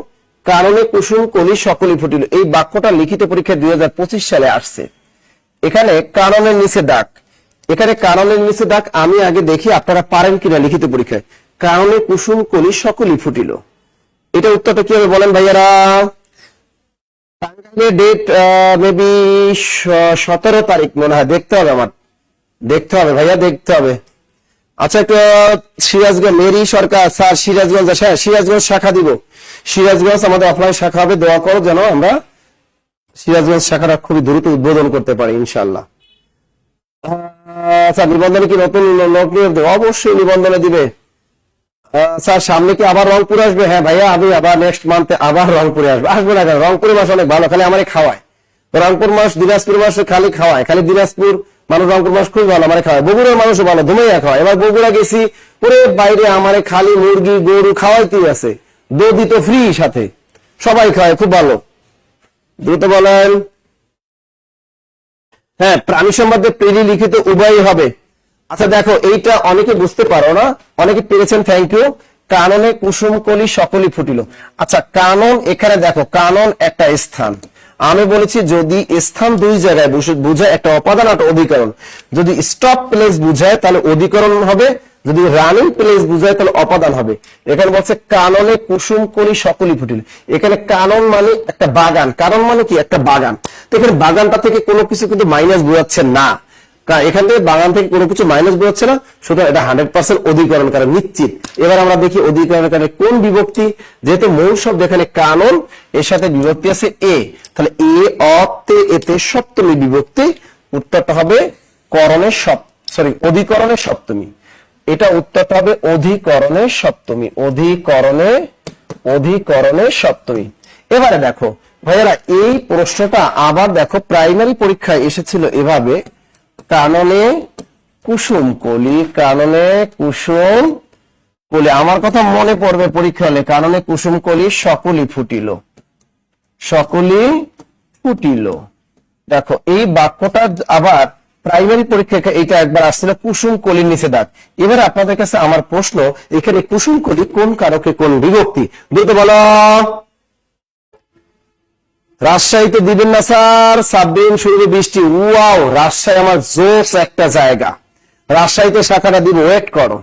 কারণে কুসুম কলি সকলই ফুটিল, এই বাক্যটা লিখিত পরীক্ষা 2025 সালে আসছে। এখানে কারণের নিচে দাগ, এখানে কারণের নিচে দাগ আমি আগে দেখি আপনারা পারেন কিনা লিখিত পরীক্ষায়। কারণে কুসুম কলি সকলই ফুটিল, এটা উত্তরটা কি হবে বলেন ভাইয়ারা? ডেট মেবি 17 তারিখ মনে হয়, দেখতে হবে আমার, দেখতে হবে ভাইয়া, দেখতে হবে। আচ্ছা একটু সিরাজগঞ্জ, মেরি সরকার স্যার সিরাজগঞ্জ, হ্যাঁ সিরাজগঞ্জ শাখা দিব, সিরাজগঞ্জ আমাদের অফলাইন শাখা হবে, দোয়া করো যেন আমরা সিরাজগঞ্জ শাখাটা খুবই দ্রুত উদ্বোধন করতে পারি ইনশাল্লাহ। আচ্ছা নিবন্ধনে কি নতুন লোক নিয়োগ দেবে? অবশ্যই নিবন্ধনে দিবে। স্যার সামনে কি আবার রংপুরে আসবে? হ্যাঁ ভাইয়া আমি আবার নেক্সট মান্থে আবার রংপুরে আসবো। আসবে না কেন, রংপুরে মাস অনেক ভালো, খালি আমারে খাওয়ায়। রংপুর মাস, দিনাজপুর মাস খালি খাওয়ায়, খালি দিনাজপুর মানুষ, রংপুর মাস খুবই ভালো আমারে খাওয়ায়, বগুড়ার মানুষও ভালো, ধুমাইয়া খাওয়ায়। এবার বগুড়া গেছি, ওরে বাইরে আমারে খালি মুরগি গরু খাওয়াইতেই আছে, দধি তো ফ্রি, সাথে সবাই খাওয়ায়, খুব ভালো। দ্রুত বলেন। হ্যাঁ প্রাণী সম্বন্ধে প্রিলি লিখিত উভয়ই হবে। আচ্ছা দেখো এইটা অনেকে বুঝতে পারো না, অনেকে পেরেছেন, থ্যাংক ইউ। কাননে কুসুম কলি সকলই ফুটিল। আচ্ছা কানন, এখানে দেখো কানন একটা স্থান, আমি বলেছি যদি স্থান দুই জায়গায় বুঝায়, একটা অপাদান একটা অধিকরণ। যদি স্টপ প্লেস বুঝায় তাহলে অধিকরণ হবে, যদি রানিং প্লেস বুঝায় তাহলে অপাদান হবে। এখানে বলছে কাননে কুসুম কলি সকলই ফুটিল, এখানে কানন মানে একটা বাগান, কানন মানে কি একটা বাগান। তো এখানে বাগানটা থেকে কোনো কিছু কিন্তু মাইনাস বোঝাচ্ছে না, এখান থেকে বাগান থেকে কোনো কিছু মাইনাস বোঝাচ্ছে না, সুতরাং এটা 100% অধিকরণ কারণ নিশ্চিত। এবার আমরা দেখি অধিকরণ কারণে কোন বিভক্তি, যেহেতু মূল শব্দ এখানে কানন, এর সাথে বিভক্তি আছে এ, তাহলে এ অতে এতে সপ্তমী বিভক্তি, উত্তরটা হবে করণের অধিকরণের সপ্তমী। এটা উত্তরটা হবে অধিকরণের সপ্তমী, অধিকরণের সপ্তমী। এবারে দেখো ভাইয়ারা, এই প্রশ্নটা আবার দেখো প্রাইমারি পরীক্ষায় এসেছিল এভাবে, কাননে কুসুম কলি, কাননে কুসুম কলি, আমার কথা মনে পড়বে পরীক্ষা হলে, কাননে কুসুম কলি সকলই ফুটিল, সকলই ফুটিল। দেখো এই বাক্যটা আবার প্রাইমারি পরীক্ষা এইটা একবার আসছিল, কুসুম কলির নিচে দাগ। এবার আপনাদের কাছে আমার প্রশ্ন, এখানে কুসুম কলি কোন কারকে কোন বিভক্তি, দ্রুত বলো। রাজশাহীতে দিবেন না স্যার? সাবরিন শুরু বৃষ্টি, ওয়াও, রাজশাহী আমার জোস একটা জায়গা, রাজশাহীতে শাখাটা দিব, ওয়েট করো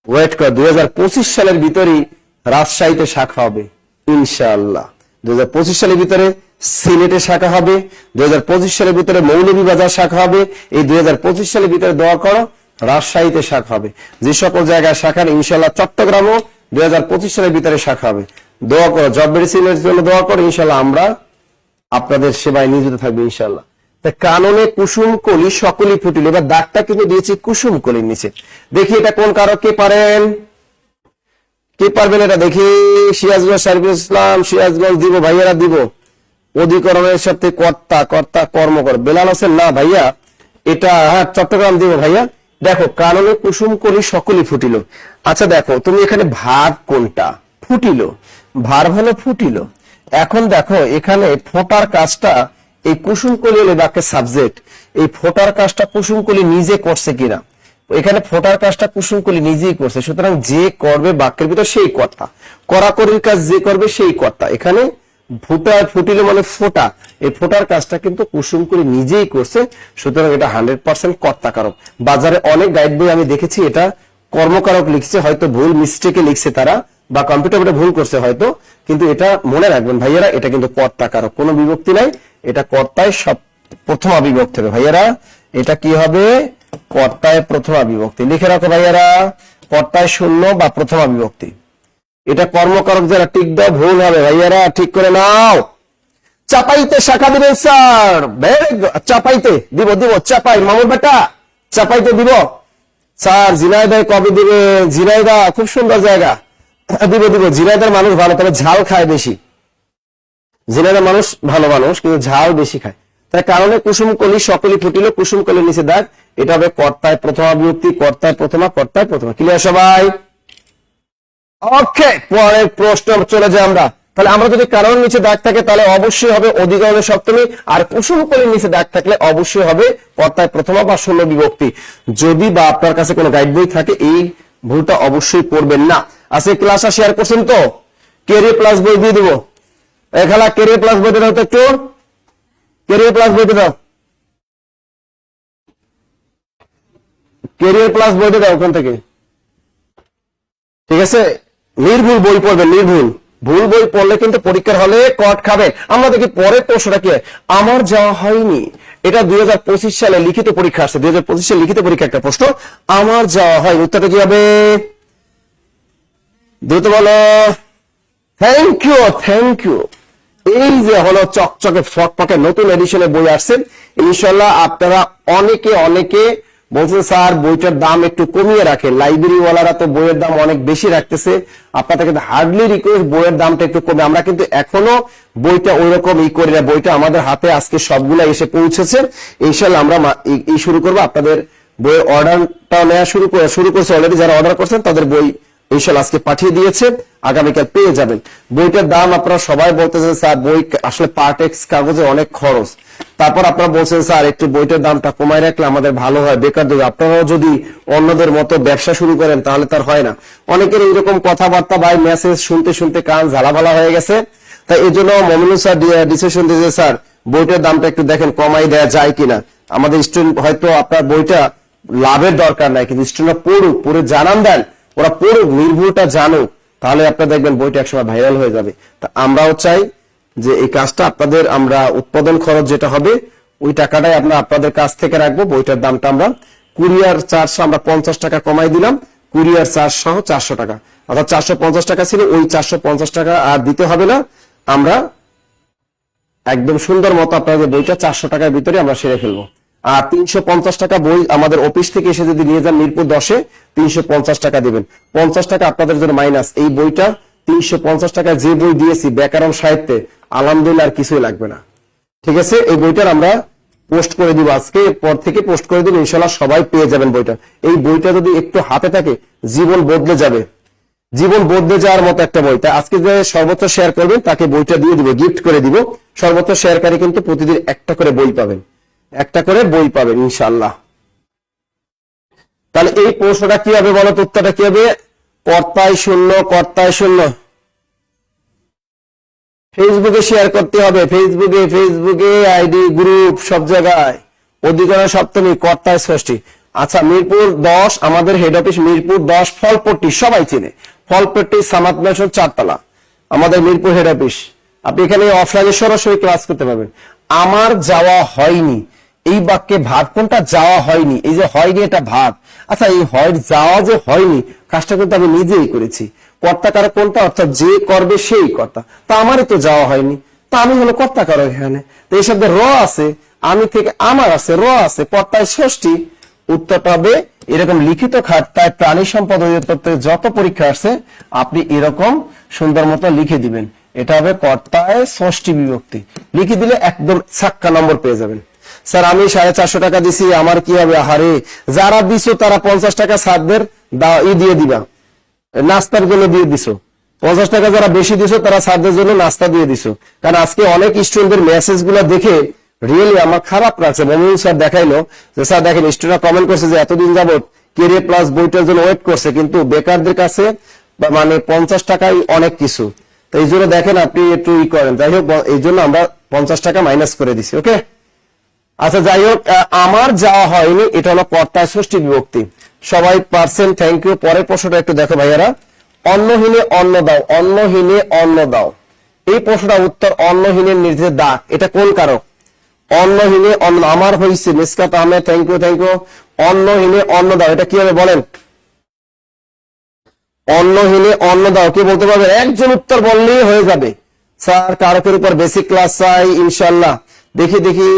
2025 সালের ভিতরেই রাজশাহীতে শাখা হবে ইনশাআল্লাহ। 2025 সালের ভিতরে সিলেটে শাখা হবে, 2025 সালের ভিতরে মৌলভীবাজার শাখা হবে, এই 2025 সালের ভিতরে দোয়া করো রাজশাহীতে শাখা হবে। যে সকল জায়গায় শাখা ইনশাআল্লাহ চট্টগ্রামও 2025 সালের ভিতরে শাখা হবে। দোয়া করো, জব মেডিসিনের জন্য দোয়া করো, ইনশাআল্লাহ আমরা আপনাদের সেবায় নিয়োজিত থাকবে ইনশাআল্লাহ। তা কাননে কুসুম কলি সকলই ফুটিল, এবার দাগটা কিন্তু দিয়েছি কুসুম কলির নিচে। দেখি এটা কোন কারক, কে পারেন, কে পারবেন এটা দেখি? সিরাজগঞ্জ, শরীফুল ইসলাম সিরাজগঞ্জ দিব, ভাইয়ারা দিব। অধিকরণের সাথে কর্তা, কর্তা কর্ম করে বেলাল হোসেন, না ভাইয়া এটা, হ্যাঁ চট্টগ্রাম দিব ভাইয়া। দেখো কাননে কুসুম কলি সকলই ফুটিল, আচ্ছা দেখো তুমি এখানে ভাব কোনটা? ফুটিল, ভার হলো ফুটিল। এখন দেখো এখানে ফোটার কাজটা এই কুসুমকলি হলে বাক্যের সাবজেক্ট, এই ফোটার কাজটা কুসুমকলি নিজে করছে কিনা, এখানে ফোটার কাজটা কুসুমকলি নিজেই করছে, সুতরাং যে করবে বাক্যের ভিতর সেই কর্তা, করাকরির কাজ যে করবে সেই কর্তা। এখানে ফুটিল মানে ফোটা, এই ফোটার কাজটা কিন্তু কুসুমকলি নিজেই করছে, সুতরাং এটা 100% কর্তাকারক। বাজারে অনেক গাইড বই আমি দেখেছি এটা কর্মকারক লিখছে, হয়তো ভুল মিস্টেকে লিখছে তারা, বা কম্পিউটারে ভুল করছে হয়তো, কিন্তু এটা মনে রাখবেন ভাইয়েরা, এটা কিন্তু কর্তাকারক, কোনো বিভক্তি নাই, এটা কর্তায় সব প্রথমা বিভক্তি হবে ভাইয়েরা, এটা কি হবে? কর্তায় প্রথমা বিভক্তি। লিখে রাখো ভাইয়েরা, কর্তায় শূন্য বা প্রথমা বিভক্তি। এটা কর্মকারক যারা টিক দাও, ভুল হবে ভাইয়েরা, ঠিক করে নাও। চাপাইতে শাখা দিবেন স্যার, চাপাইতে দিব, চাপাই মামুর বেটা, চাপাইতে দিব স্যার। ঝিনাইদহ কবে দিবে? ঝিনাইদহ খুব সুন্দর জায়গা, দিব। ঝিনাইদার মানুষ ভালো, তবে ঝাল খায় বেশি। ঝিনাইদার মানুষ ভালো মানুষ, কিন্তু ঝাল বেশি খায়। তাই কারণে কুসুম কলি সকলি ফুটিল, কুসুম কলির নিচে দাগ, এটা হবে কর্তায় প্রথমা বিভক্তি, কর্তায় প্রথমা, কর্তায় প্রথমা। ক্লিয়ার সবাই? ওকে, পরের প্রশ্ন চলে যাই আমরা। তাহলে আমরা যদি কারণ নিচে দাগ থাকে তাহলে অবশ্যই হবে অধিকরণের সপ্তমী, আর কুসুম কলির নিচে দাগ থাকলে অবশ্যই হবে কর্তায় প্রথমা বা শূন্য বিভক্তি। যদি বা আপনার কাছে কোনো গাইড বই থাকে এই ভুলটা অবশ্যই করবেন না। আজকে ক্লাসটা শেয়ার করছেন তো? কেরিয়ার প্লাস বই দিয়ে দিব, এখানে কেরিয়ার প্লাস বইটা দাও তো একটু, কেরিয়ার প্লাস বইটা দাও, কেরিয়ার প্লাস বইটা দাও ওখান থেকে, ঠিক আছে? নির্ভুল বই পড়বেন, নির্ভুল, ভুল বই পড়লে কিন্তু পরীক্ষার হলে কট খাবে। আমরা দেখি পরের প্রশ্নটা কি, আমার যাওয়া হয়নি, এটা 2025 সালে লিখিত পরীক্ষা আসছে, 2025 সালে লিখিত পরীক্ষা একটা প্রশ্ন, আমার যাওয়া হয়নি, উত্তরটা কি হবে? দ্রুত বলো। Thank you. এই যে হলো চকচকে ফকফকে নতুন এডিশনের বই আসছে, ইনশাল্লাহ আপনারা অনেকে বলছেন স্যার বইটার দাম একটু কমিয়ে রাখেন, লাইব্রেরি ওয়ালারা তো বইয়ের দাম অনেক বেশি রাখতেছে, আপনাদের কিন্তু হার্ডলি রিকোয়েস্ট বইয়ের দামটা একটু কমে। আমরা কিন্তু এখনো বইটা ওইরকম করি না, বইটা আমাদের হাতে আজকে সবগুলা এসে পৌঁছেছে, ইনশাল্লাহ আমরা এই শুরু করবো, আপনাদের বইয়ের অর্ডারটা নেওয়া শুরু করছে অলরেডি, যারা অর্ডার করছেন তাদের বই ইনশাল্লাহ আজকে পাঠিয়ে দিয়েছে, আগামীকাল পেয়ে যাবেন। বইটার দাম আপনারা সবাই বলতেছেন স্যার বই আসলে পার্টেক্স কাগজে অনেক খরচ, তারপর আপনারা বলছেন স্যার একটু বইটার দামটা কমায় রাখলে আমাদের ভালো হয়, বেকার দেবে। আপনারাও যদি অন্যদের মতো ব্যবসা শুরু করেন তাহলে তার হয় না। অনেকের এইরকম কথাবার্তা বা মেসেজ শুনতে কান ঝালাভালা হয়ে গেছে, তাই এই জন্য মমিনুল স্যার ডিসিশন দিয়েছে স্যার বইটার দামটা একটু দেখেন কমাই দেওয়া যায় কিনা। আমাদের স্টুডেন্ট হয়তো আপনার বইটা লাভের দরকার নাই, কিন্তু স্টুডেন্টরা পড়ে জানান দেন, ওরা পড়ুক, নির্ভুলটা জানুক, তাহলে আপনারা দেখবেন বইটা একসময় ভাইরাল হয়ে যাবে। তা আমরাও চাই যে এই কাজটা আপনাদের, আমরা উৎপাদন খরচ যেটা হবে ওই টাকাটাই আমরা আপনাদের কাছ থেকে রাখবো। বইটার দামটা আমরা কুরিয়ার চার্জ আমরা 50 টাকা কমাই দিলাম, কুরিয়ার চার্জ সহ 400 টাকা, অর্থাৎ 450 টাকা ছিল, ওই 450 টাকা আর দিতে হবে না, আমরা একদম সুন্দর মতো আপনাদের বইটা 400 টাকার ভিতরে আমরা সেরে ফেলবো। আর 350 টাকা বই আমাদের অফিস থেকে এসে যদি নিয়ে যান মিরপুর 10-এ 350 টাকা দিবেন, 50 টাকা আপনাদের জন্য মাইনাস। এই বইটা 350 টাকা যে বই দিয়েছি ব্যাকরণ সাহিত্যে, আলহামদুলিল্লাহ আর কিছুই লাগবে না, ঠিক আছে? এই বইটার আমরা পোস্ট করে দিব, আজকে পর থেকে পোস্ট করে দিব, ইনশাল্লাহ সবাই পেয়ে যাবেন বইটা। এই বইটা যদি একটু হাতে থাকে জীবন বদলে যাবে, জীবন বদলে যাওয়ার মতো একটা বই। তাই আজকে যে সর্বোচ্চ শেয়ার করবেন তাকে বইটা দিয়ে দিব, গিফট করে দিব। সর্বোচ্চ শেয়ারকারী কিন্তু প্রতিদিন একটা করে বই পাবেন, একটা করে বই পাবেন ইনশাআল্লাহ। তাহলে এই প্রশ্নটা কি হবে বলো তো? উত্তরটা কি হবে? কর্তায় শূন্য, কর্তায় শূন্য। ফেসবুকে শেয়ার করতে হবে, ফেসবুকে আইডি গ্রুপ সব জায়গায়। অধিকরণ সপ্তমী কর্তায় ষষ্ঠী। আচ্ছা, মিরপুর 10 আমাদের হেড অফিস মিরপুর 10 ফলপট্টি, সবাই চেনে ফলপট্টি সামাদ ম্যানশন 4 তলা আমাদের মিরপুর হেড অফিস। আপনি এখানে অফলাইনে সরাসরি ক্লাস করতে পারবেন। আমার যাওয়া হয়নি, এই বাক্যে ভাব কোনটা? যাওয়া হয়নি। এই যে হয়নি এটা ভাব। আচ্ছা, এই হয় যাওয়া যে হয়নি কাজটা কিন্তু আমি নিজেই করেছি। কর্তা কারক কোনটা? অর্থাৎ যে করবে সেই কর্তা। তা আমারই তো যাওয়া হয়নি, তা আমি হলো কর্তা কারক এখানে। তো এই শব্দে র আছে, আমি থেকে আমার আছে, র আছে, কর্তায় ষষ্ঠী। উত্তরটা হবে এরকম লিখিত খাতায় প্রাণী সম্পদ অধিদপ্তর যত পরীক্ষা আসছে আপনি এরকম সুন্দর মতো লিখে দিবেন। এটা হবে কর্তায় ষষ্ঠী বিভক্তি। লিখে দিলে একদম ছাক্কা নম্বর পেয়ে যাবেন। স্যার আমি 450 টাকা দিছি, আমার কি হবে? আহারে, যারা দিছো তারা 50 টাকা ছাত্রদের দিয়ে দিবা, নাস্তার জন্য দিয়ে দিছো। 50 টাকা যারা বেশি দিছো তারা ছাত্রদের জন্য নাস্তা দিয়ে দিছো। কারণ আজকে অনেক স্টুডেন্টদের মেসেজ গুলা দেখে রিয়েলি আমার খারাপ লাগছে। মমিন স্যার দেখাইলো যে স্যার দেখেন স্টুডেন্টরা কমেন্ট করছে যে এতদিন যাবত কেরিয়ার প্লাস বইটার জন্য ওয়েট করছে, কিন্তু বেকারদের কাছে মানে 50 টাকাই অনেক কিছু। তো এই জন্য দেখেন আপনি একটু ই করেন। যাই হোক, এই জন্য আমরা 50 টাকা মাইনাস করে দিছি। ওকে, আচ্ছা যাই হোক, আমার যাওয়া হয়নি এটা হলো কর্তায় ষষ্ঠী বিভক্তি। সবাই পারছেন, থ্যাংক ইউ। পরের প্রশ্নটা একটু দেখো ভাইয়ারা। অন্নহীনে অন্ন দাও, অন্নহীনে অন্ন দাও। এই প্রশ্নটা উত্তর অন্নহীনের নির্দেশ দাগ। এটা কোন কারক? অন্নহীনে অন্ন, আমার হয়েছে Miskat Ahmed, thank you thank you. অন্নহীনে অন্ন দাও, এটা কি হবে বলেন? অন্নহীনে অন্ন দাও, কি বলতে পারবে? একজন উত্তর বললেই হয়ে যাবে। স্যার কারকের উপর বেসিক ক্লাস চাই ইনশাল্লাহ। দেখি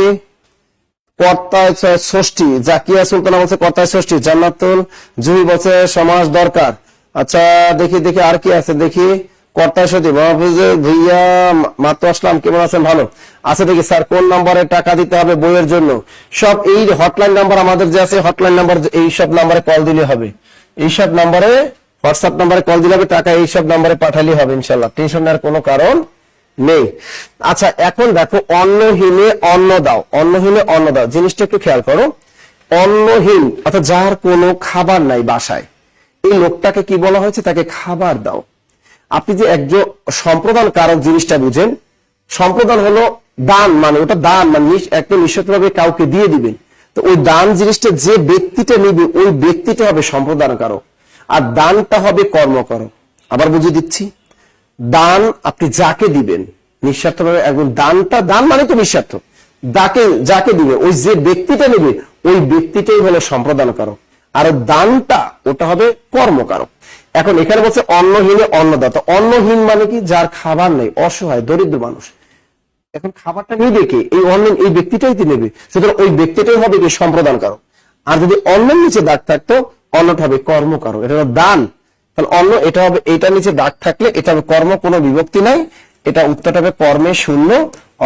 কর্তায় ষষ্ঠী, জাকিয়া সুলতানা বলছে কর্তায় ষষ্ঠী। জান্নাতুল জুহি বলছে সমাজ দরকার। আচ্ছা দেখি আর কি আছে, দেখি কর্তায় ষষ্ঠী। ভুইয়া মাত্র আসলাম, কেমন আছেন? ভালো। আচ্ছা দেখি স্যার কোন নম্বরে টাকা দিতে হবে বইয়ের জন্য? সব এই হটলাইন নাম্বার আমাদের যে আছে, হটলাইন নাম্বার এই সব নাম্বারে কল দিলে হবে। এই সব নাম্বারে হোয়াটসঅ্যাপ নাম্বারে কল দিলে হবে, টাকা এই সব নাম্বারে পাঠালে হবে ইনশাল্লাহ। টেনশন নেওয়ার কোনো কারণ নেই। আচ্ছা এখন দেখো, অন্নহীনে অন্ন দাও, অন্নহীনে অন্ন দাও জিনিসটা একটু খেয়াল করো। অন্নহীন অর্থাৎ যার কোনো খাবার নাই বাসায়, এই লোকটাকে কি বলা হয়েছে? তাকে খাবার দাও। আপনি যে একজন সম্প্রদান কারক জিনিসটা বুঝেন, সম্প্রদান হলো দান, মানে ওটা দান মানে একদম নিঃস্বার্থভাবে কাউকে দিয়ে দিবেন। তো ওই দান জিনিসটা যে ব্যক্তিটা নিবে ওই ব্যক্তিটা হবে সম্প্রদান কারক, আর দানটা হবে কর্মকারক। আবার বুঝিয়ে দিচ্ছি, দান আপনি যাকে দিবেন নিঃস্বার্থভাবে, একদম দানটা, দান মানে তো নিঃস্বার্থ, যাকে দিবে ওই যে ব্যক্তিটা নেবে ওই ব্যক্তিটাই হলো সম্প্রদান কারক, আর দানটা ওটা হবে কর্মকারক। এখন এখানে বলছে অন্নহীনে অন্নদাতা। অন্নহীন মানে কি? যার খাবার নেই, অসহায় দরিদ্র মানুষ। এখন খাবারটা নিবে কে? এই অন্ন, এই ব্যক্তিটাই তো নেবে, সুতরাং ওই ব্যক্তিটাই হবে কি? সম্প্রদান কারক। আর যদি অন্নের নিচে দাগ থাকতো অন্নটা হবে কর্মকারক, এটা হলো দান। তাহলে অন্ন এটা হবে, এটা নিচে দাগ থাকলে এটা হবে কর্ম, কোনো বিভক্তি নাই, এটা উত্তরটা হবে কর্মে শূন্য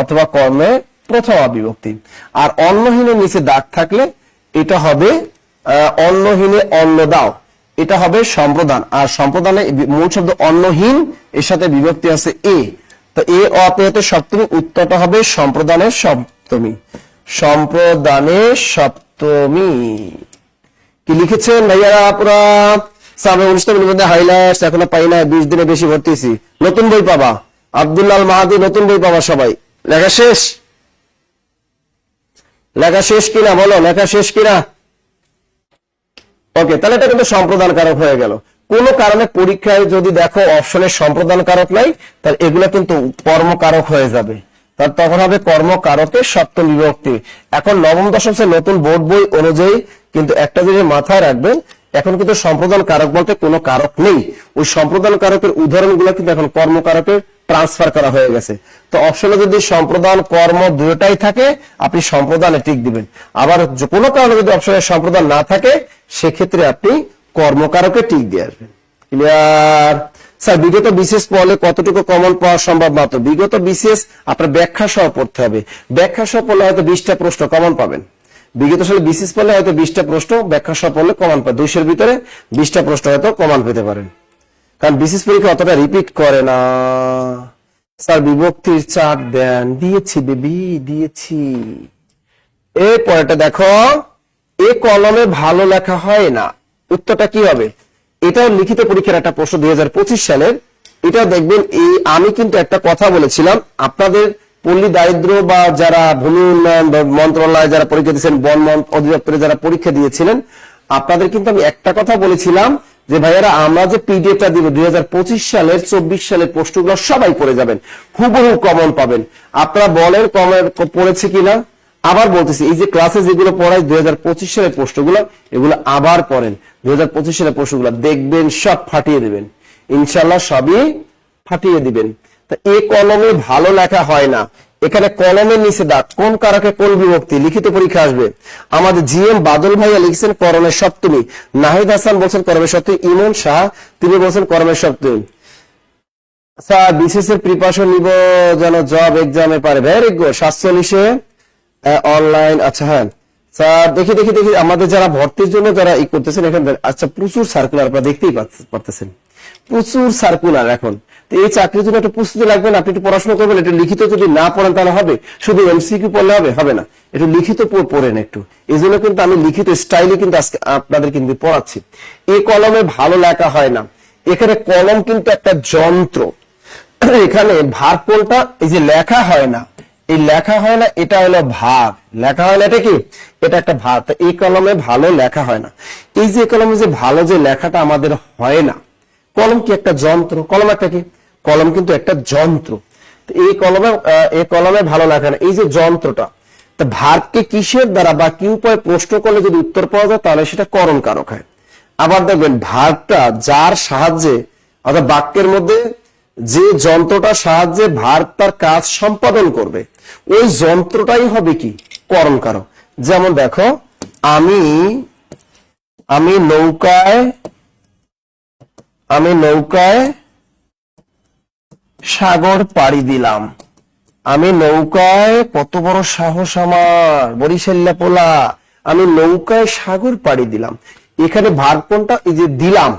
অথবা কর্মে প্রথমা বিভক্তি। আর অন্নহীনের নিচে দাগ থাকলে এটা হবে অন্নহীনে অন্ন দাও, এটা হবে সম্প্রদান। আর সম্প্রদানে মূল শব্দ অন্নহীন, এর সাথে বিভক্তি আছে এ, তো এ অপেতে সপ্তমী, উত্তরটা হবে সম্প্রদানের সপ্তমী, সম্প্রদানের সপ্তমী। কি লিখেছেন ভাইয়ারা? পুরা অনুষ্ঠানের মধ্যে হাইলাইটস এখনো পাই না, 20 দিনে বেশি ভর্তিছি। নতুন বই পাবা, আব্দুল্লাহ মাহাদি, নতুন বই পাবা সবাই। লেখা শেষ? লেখা শেষ কিনা বলো, লেখা শেষ কিনা? ওকে, তাহলে এটা কিন্তু সম্প্রদান কারক হয়ে গেল। কোন কারণে পরীক্ষায় যদি দেখো অপশনের সম্প্রদান কারক নাই, তাহলে এগুলো কিন্তু কর্মকারক হয়ে যাবে, তার তখন হবে কর্মকারকের সপ্তম বিভক্তি। এখন নবম দশম শ্রেণীর নতুন বোর্ড বই অনুযায়ী কিন্তু একটা জিনিস মাথায় রাখবেন, এখন কিন্তু সম্প্রদান কারক বলতে কোনো কারক নেই। ওই সম্প্রদান কারকের উদাহরণগুলো কিন্তু এখন কর্মকারকে ট্রান্সফার করা হয়ে গেছে। তো অপশনে যদি সম্প্রদান কর্ম দুটোটাই থাকে আপনি সম্প্রদানে টিক দিবেন। আবার কোনো কারণে যদি অপশনে সম্প্রদান না থাকে সেক্ষেত্রে আপনি কর্মকারকে টিক দিয়ে আসবেন। ক্লিয়ার? স্যার বিগত বিশেষ পড়লে কতটুকু কমন পাওয়া সম্ভব? মাত্র বিগত বিশেষ আপনার ব্যাখ্যা সহ পড়তে হবে। ব্যাখ্যা সহ পড়লে হয়তো 20টা প্রশ্ন কমন পাবেন। বিগত সালে বিশেষ পড়লে হয়তো 20টা প্রশ্ন, ব্যাখ্যা সহ পড়লে কমন পাবেন। 200-এর ভিতরে 20টা প্রশ্ন হয়তো কমন পেতে পারেন, কারণ বিশেষ পরীক্ষা অতটা রিপিট করে না। স্যার বিভক্তির চার্ট দেন। দিয়েছি বেবি, দিয়েছি। এর পরেটা দেখো, এ কলমে ভালো লেখা হয় না, উত্তরটা কি হবে? এটাও লিখিত পরীক্ষার একটা প্রশ্ন 2025 সালের। এটা দেখবেন এই আমি কিন্তু একটা কথা বলেছিলাম আপনাদের পল্লী দারিদ্র বা যারা ভূমি উন্নয়ন মন্ত্রণালয়ে যারা পরীক্ষা দিয়েছেন, বন অধিদপ্তরে যারা পরীক্ষা দিয়েছিলেন, আপনাদের কিন্তু আমি একটা কথা বলেছিলাম যে ভাইয়ারা আমরা যে পিডিএফটা দিব 2025 সালের 24 সালের প্রশ্নগুলো সবাই পড়ে যাবেন, হুবহু কমন পাবেন। আপনারা বলেন কমন পড়েছে কিনা। আবার বলতেছি এই যে ক্লাসে যেগুলো পড়াই 2025 সালের প্রশ্নগুলো, এগুলো আবার পড়েন। 2025 সালের প্রশ্নগুলো দেখবেন সব ফাটিয়ে দিবেন ইনশাল্লাহ, সবই ফাটিয়ে দিবেন। তা এই কলমে ভালো লেখা হয় না, এখানে কলমের নিচে দাগ, কোন কারকে কোন বিভক্তি, লিখিত পরীক্ষা আসবে। আমাদের জিএম বাদল ভাইয়া লিখছেন করণের সপ্তমী, নাহিদ হাসান বলছেন করণের সপ্তমী, ইমন শাহ তিনি বলছেন করণের সপ্তমী। স্যার বিসিএস এর প্রিপারেশন নিব যেন জব এক্সামে পারে। Very good. 47-এ অনলাইন। আচ্ছা হ্যাঁ স্যার, দেখি দেখি দেখি আমাদের যারা ভর্তির জন্য যারা ই করতেছেন এখানে, আচ্ছা প্রচুর সার্কুলার আপনারা দেখতেই পারতেছেন, প্রচুর সার্কুলার। এখন তো এই চাকরির জন্য একটু প্রস্তুতি লাগবে না, আপনি একটু পড়াশোনা করবেন। একটু লিখিত যদি না পড়েন তাহলে হবে, শুধু এমসিকিউ পড়লে হবে না, একটু লিখিত পড়েন একটু। এই জন্য কিন্তু আমি লিখিত স্টাইলে কিন্তু আজকে আপনাদের কিন্তু পড়াচ্ছি। এই কলমে ভালো লেখা হয় না, এখানে কলম কিন্তু একটা যন্ত্র। এখানে ভার কোনটা, এই যে লেখা হয় না, এই লেখা হয় না এটা হলো ভাব, লেখা হয় না এটা কি, এটা একটা ভাব। এই কলমে ভালো লেখা হয় না। এই যে কলমে যে ভালো যে লেখাটা আমাদের হয় না, কলম কি একটা যন্ত্র, কলম একটা কি, কলম কিন্তু একটা যন্ত্র। এই কলমে ভালো লেখা না, এই যে যন্ত্রটা। তা ভাবকে কিসের দ্বারা বা কি উপায় প্রশ্ন করলে যদি উত্তর পাওয়া যায় তাহলে সেটা করণ কারক হয়। আবার দেখবেন ভাবটা যার সাহায্যে, অর্থাৎ বাক্যের মধ্যে যে যন্ত্রটা সাহায্যে ভার্ব তার কাজ সম্পাদন করবে, ওই যন্ত্রটাই হবে কি করণ কারক। যেমন দেখো, আমি নৌকায় সাগর পাড়ি দিলাম। আমি নৌকায়, কত বড় সাহস আমার, বরিশাল্লা পোলা, আমি নৌকায় সাগর পাড়ি দিলাম। এখানে ভার্ব কোনটা, এই যে দিলাম,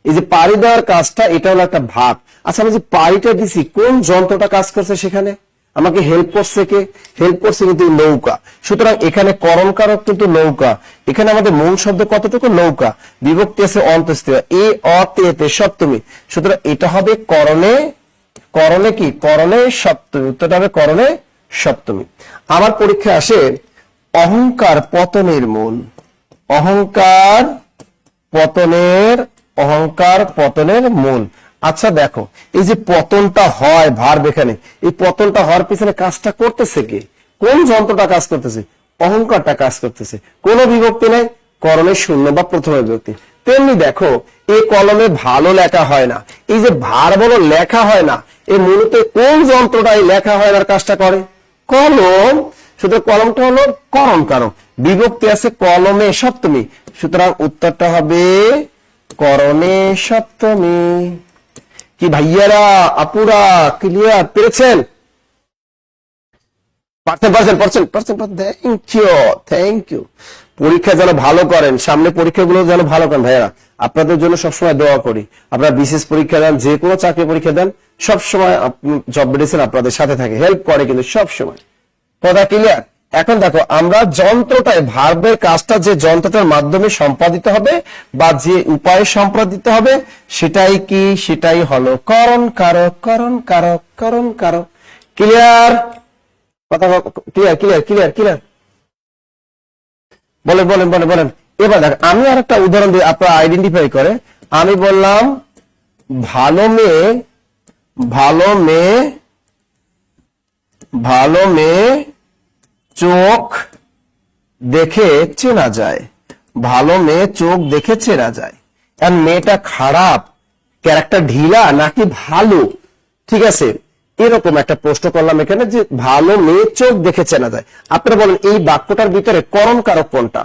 এই যে পাড়ি দেওয়ার কাজটা, এটা হলো একটা ভাব। আচ্ছা আমি যে পাড়িটা দিছি, কোন যন্ত্রটা কাজ করছে সেখানে, আমাকে হেল্প করছে কে, হেল্প করছে কিন্তু নৌকা। সুতরাং এখানে করণ কারক কিন্তু নৌকা। এখানে আমাদের মূল শব্দ কতটুকু, নৌকা, বিভক্তি আছে অন্তঃস্থিত, এ অতে সপ্তমী। সুতরাং এটা হবে করণে কি, করণে সপ্তমী, উত্তরটা হবে করণে সপ্তমী। আমার পরীক্ষায় আসে অহংকার পতনের মূল, অহংকার পতনের মূল। আচ্ছা দেখো, এই যে পতনটা হয় ভার্ব, এখানে এই পতনটা হওয়ার পিছনে কাজটা করতেছে কে, কোন যন্ত্রটা কাজ করতেছে, অহংকারটা কাজ করতেছে। কোন বিভক্তি নেই, করণের শূন্য বা প্রথম বিভক্তি। তেমনি দেখো এই কলমে ভালো লেখা হয় না, এই যে ভার্ব হলো লেখা হয় না, এই মূলত কোন যন্ত্রটা এই লেখা হয় না কাজটা করে, কলম। সুতরাং কলমটা হলো করণ কারক, বিভক্তি আছে কলমে সপ্তমী। সুতরাং উত্তরটা হবে করণে সপ্তমী। কি ভাইয়ারা আপুরা ক্লিয়ার, পেরেছেন? Thank you. পরীক্ষা যেন ভালো করেন, সামনে পরীক্ষাগুলো যেন ভালো করেন ভাইয়ারা, আপনাদের জন্য সবসময় দোয়া করি। আপনারা বিশেষ পরীক্ষা দেন, যে কোনো চাকরি পরীক্ষা দেন, সবসময় জব মেডিসিন আপনাদের সাথে থাকে, হেল্প করে কিন্তু সবসময়। কথা ক্লিয়ার? এখন দেখো আমরা যন্ত্রটায় ভার্বের কাজটা যে যন্ত্রটার মাধ্যমে সম্পাদিত হবে বা যে উপায়ে সম্পাদিত হবে সেটাই কি, সেটাই হলো করণ কারক। ক্লিয়ার? কথা ক্লিয়ার? বলেন। এবার দেখ আমি আর একটা উদাহরণ দিই, আপনারা আইডেন্টিফাই করে। আমি বললাম ভালো মেয়ে চোখ দেখে চেনা যায়, ভালো মেয়ে চোখ দেখে চেনা যায়। আর মেয়েটা খারাপ, ক্যারেক্টার ঢিলা নাকি ভালো, ঠিক আছে, এরকম একটা প্রশ্ন করলাম এখানে যে ভালো মেয়ে চোখ দেখে চেনা যায়। আপনারা বলেন এই বাক্যটার ভিতরে করণ কারক কোনটা,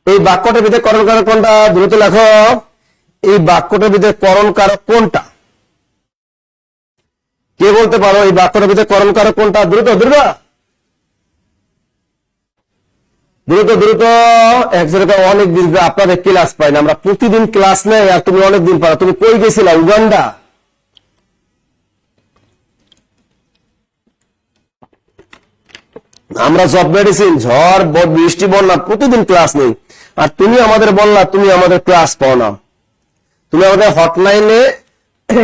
এই বাক্যটার ভিতরে করণ কারক কোনটা, দ্রুত লেখো। এই বাক্যটার ভিতরে করণ কারক কোনটা, কে বলতে পারো এই বাক্যটার ভিতরে করণ কারক কোনটা? দ্রুত একজনকে অনেক দিন আপনাদের ক্লাস পাই না, আমরা প্রতিদিন ক্লাস নেই আর তুমি অনেকদিন পারো। তুমি কই গেছিলা, উগান্ডা? আমরা জব মেডিসিন, ঝড় বৃষ্টি বন্যা প্রতিদিন ক্লাস নেই, আর তুমি আমাদের বললা তুমি আমাদের ক্লাস পাও না। তুমি আমাদের হটলাইনে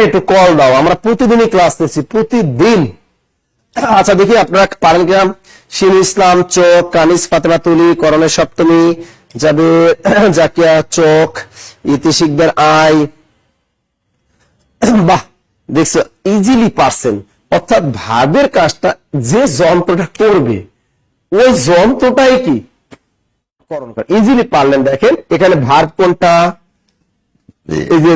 একটু কল দাও, আমরা প্রতিদিনই ক্লাস নিচ্ছি, প্রতিদিন। আচ্ছা দেখি আপনারা পারেন কিনা। শিন ইসলাম চোখ, কানিস ফাতেমা তুলি, করণের সপ্তমী, যাবে জাকিয়া চোখ, ইতি শিকদার আই। বাহ, দেখছো ইজিলি পারছেন। অর্থাৎ ভাবের কাজটা যে যন্ত্রটা করবে ওই যন্ত্রটাই কি করণ করে, ইজিলি পারলেন। দেখেন এখানে ভার কোনটা, এই যে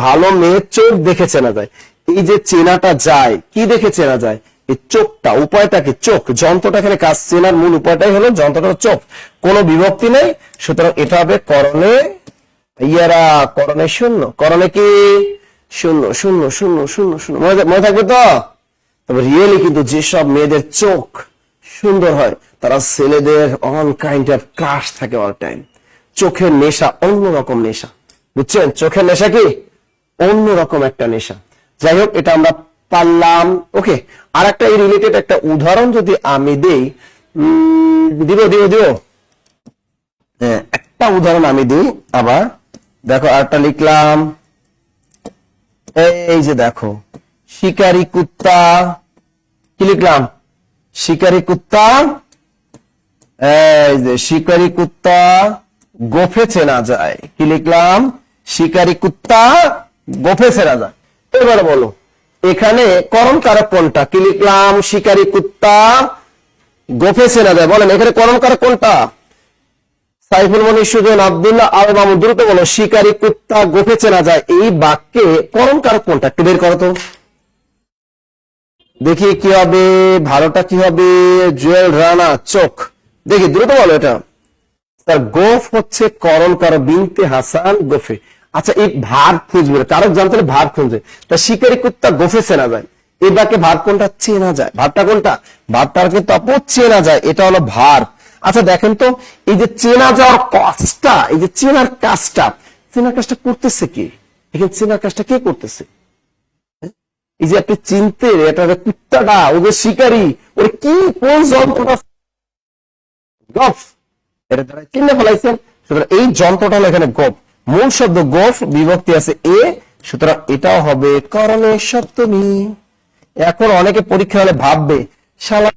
ভালো মেয়ের চোখ দেখে চেনা যায়, এই যে চেনাটা যায় কি দেখে চেনা যায়, এই চোখটা, উপায়টা কি চোখ, যন্ত্রটা এখানে কাজ, চেনার মূল উপায়টাই হলো যন্ত্রটা চোখ, কোনো বিভক্তি নেই। সুতরাং এটা হবে করণে ইয়ারা, করণে শূন্য, করণে কি শূন্য শূন্য শূন্য শূন্য শূন্য, মনে থাকবে তো। তবে রিয়েলি কিন্তু যেসব মেয়েদের চোখ সুন্দর হয় তারা ছেলেদের অল কাইন্ড অফ ক্রাশ থাকে অল টাইম। চোখের নেশা অন্যরকম নেশা, বুঝছেন, চোখের নেশা কি অন্যরকম একটা নেশা। যাই হোক, এটা আমরা পারলাম। ওকে, আর একটা এই রিলেটেড একটা উদাহরণ যদি আমি দেই, দিব দিব দিব একটা উদাহরণ আমি দিই আবার। দেখো আরটা লিখলাম, এই যে দেখো শিকারী কুত্তা, কি লিখলাম, শিকারী কুত্তা, এই যে শিকারী কুত্তা গোফে চেনা যায়, কি লিখলাম, শিকারী কুত্তা গোফে চেনা যায়। এবার বলো এখানে করণ কারক কোনটা, কি লিখলাম, শিকারী কুত্তা গোফে চেনা যায়। বলেন এখানে করণ কারক কোনটা, সাইফুল মনির, সুজন, আব্দুল্লাহ, আল মামুন, দ্রুত বলো শিকারী কুত্তা গোফে চেনা যায়, এই বাক্যে করণ কারক কোনটা একটু বের করো তো দেখি কি হবে, ভালোটা কি হবে, জুয়েল রানা চোখ, দেখি দ্রুত বলো এটা। তার গোফ হচ্ছে করণ কারক, বিনতে হাসান গোফে। আচ্ছা এই ভার খুঁজবে, কারক জানতে হলে ভার খুঁজবে, তা শিকারী কুত্তা গোফে চেনা যায়, এই বাক্যে ভার কোনটা চেনা যায়, ভারটা কোনটা, ভারটার কিন্তু আপু চেনা যায়, এটা হলো ভার। আচ্ছা দেখেন তো এই যে চেনা যাওয়ার কাজটা, এই যে চেনার কাজটা, চেনার কাজটা করতেছে কি, এখানে চেনার কাজটা কে করতেছে, এই যে আপনি চিনতে, এটা কুত্তাটা, ও যে শিকারী, ওর কি কোন যন্ত্রটা গফ, এটা দ্বারা চিনে ফেলাইছেন। সুতরাং এই যন্ত্রটা হলো এখানে গফ, মূল শব্দ গফ, বিভক্তি আছে এ, সুতরাং এটাও হবে করণে সপ্তমী। এখন অনেকে পরীক্ষা হলে ভাববে শালা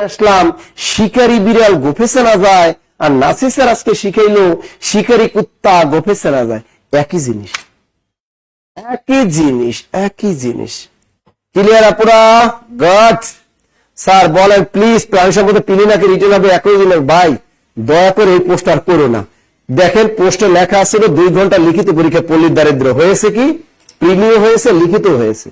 আসলাম শিকারী বিড়াল গোফে চেনা যায়, আর নাসিসের আজকে শিখাইলো শিকারী কুত্তা গোফে চেনা যায়, একই জিনিস, একই জিনিস, একই জিনিস। ক্লিয়ার আপুরা? গড স্যার বলেন প্লিজ, প্রাণী সম্পদে পিলি নাকি রিটেন হবে একই জিনিস? ভাই দয়া করে এই পোস্ট আর করো না। দেখেন পোস্টে লেখা ছিল 2 ঘন্টা লিখিত পরীক্ষা, পল্লীর দারিদ্র হয়েছে কি, প্রিলিও হয়েছে, লিখিত হয়েছে।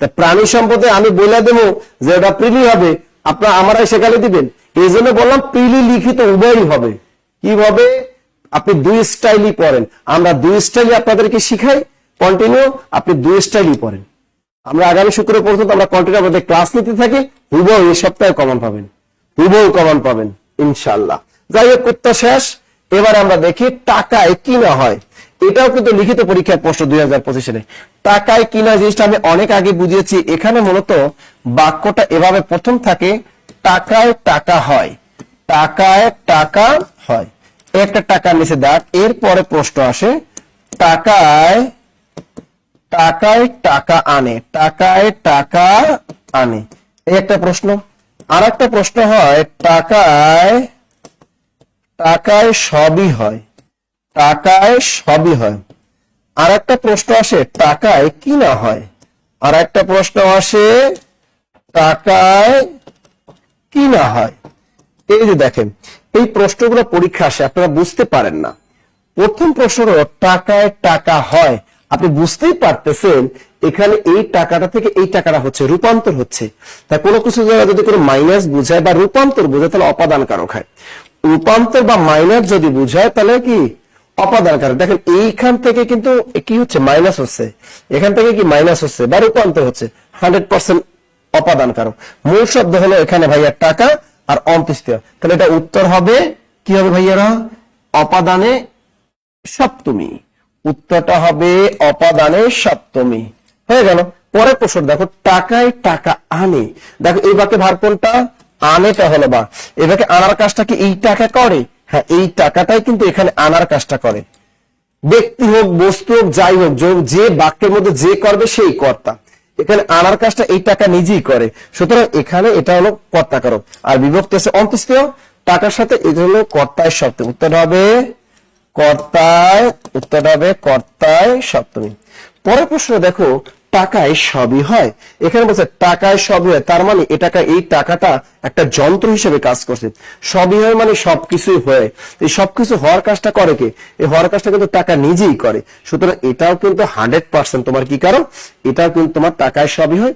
তা প্রাণী সম্পদে আমি বলে দেবো যে ওটা প্রিলি হবে, আপনারা আমারাই শেখালে দিবেন, এই জন্য বললাম প্রিলি লিখিত উভয়ই হবে। কিভাবে, আপনি 2 স্টাইলই পড়েন, আমরা 2 স্টাইলই আপনাদেরকে শিখাই কন্টিনিউ, আপনি 2 স্টাইলই পড়েন। আমরা আগামী শুক্রবার পর্যন্ত আমরা কন্টিনিউ আপনাদের ক্লাস নিতে থাকি, হুবহু এই সপ্তাহে কমন পাবেন, হুবহু কমন পাবেন ইনশাআল্লাহ। যাই হোক কুত্তা শেষ। এবার আমরা দেখি টাকায় কিনা হয়, এটাও কিন্তু লিখিত পরীক্ষার প্রশ্ন 2025 সালে। টাকায় কিনা জিনিসটা আমি অনেক আগে বুঝিয়েছি। এখানে মূলত বাক্যটা এভাবে প্রথম থাকে, টাকায় টাকা হয়, টাকায় টাকা হয়, একটা টাকা নিচে দাগ, এরপরে প্রশ্ন আসে টাকায় টাকায় টাকা আনে, টাকায় টাকা আনে, এই একটা প্রশ্ন। আর একটা প্রশ্ন হয় টাকায় টাকায় সবই হয়, টাকায় সবই হয়। আর একটা প্রশ্ন আসে টাকায় কিনা হয়, আর একটা প্রশ্ন আসে টাকায় কিনা হয়। এই যে দেখেন এই প্রশ্নগুলো পরীক্ষা আসে, আপনারা বুঝতে পারেন না। প্রথম প্রশ্ন হলো টাকায় টাকা হয়, আপনি বুঝতেই পারতেছেন এখানে এই টাকাটা থেকে এই টাকাটা হচ্ছে রূপান্তর হচ্ছে। তা কোনো কিছু যদি কোনো মাইনাস বুঝায় বা রূপান্তর বোঝায় তাহলে অপাদান কারক হয়, রূপান্তর বা মাইনাস যদি বুঝায় তাহলে কি অপাদান কারক। দেখেন এইখান থেকে কিন্তু কি হচ্ছে, মাইনাস হচ্ছে, এখান থেকে কি মাইনাস হচ্ছে বা রূপান্তর হচ্ছে, 100% অপাদান কারক। মূল শব্দ হলো এখানে ভাইয়া টাকা আর অন্ত্যেষ্টিয়, তাহলে এটা উত্তর হবে কি হবে ভাইয়ারা, অপাদানে সপ্তমী। উত্তরটা হবে অপাদানে সপ্তমী। হয়ে গেল। পরের প্রশ্ন দেখো টাকায় টাকা আনে, দেখো এই বাক্যে ভার কোনটা, আনেটা হলো বা, এবারে আনার কাজটা কি এই টাকা করে, হ্যাঁ এই টাকাটাই কিন্তু এখানে আনার কাজটা করে। ব্যক্তি হোক, বস্তু হোক, যাই হোক, যে বাক্যের মধ্যে যে করবে সেই কর্তা। এখানে আনার কাজটা এই টাকা নিজেই করে, সুতরাং এখানে এটা হলো কর্তাকারক। আর বিভক্তি আছে অন্তঃস্থীয় টাকার সাথে, এটা হলো কর্তায় সপ্তমী। উত্তর হবে কর্তায় সপ্তমী। পরের প্রশ্ন দেখো, টাকায় সবই হয়। এখানে বলছে টাকায় সবই হয়, তার মানে এই টাকাটা একটা যন্ত্র হিসেবে কাজ করছে। সবই হয় মানে সবকিছুই হয়। এই সবকিছু হওয়ার কাজটা করে কে? এই হওয়ার কাজটা কিন্তু টাকা নিজেই করে। সুতরাং এটাও কিন্তু 100% তোমার কি কারণ? এটাও কিন্তু তোমার টাকায় সবই হয়,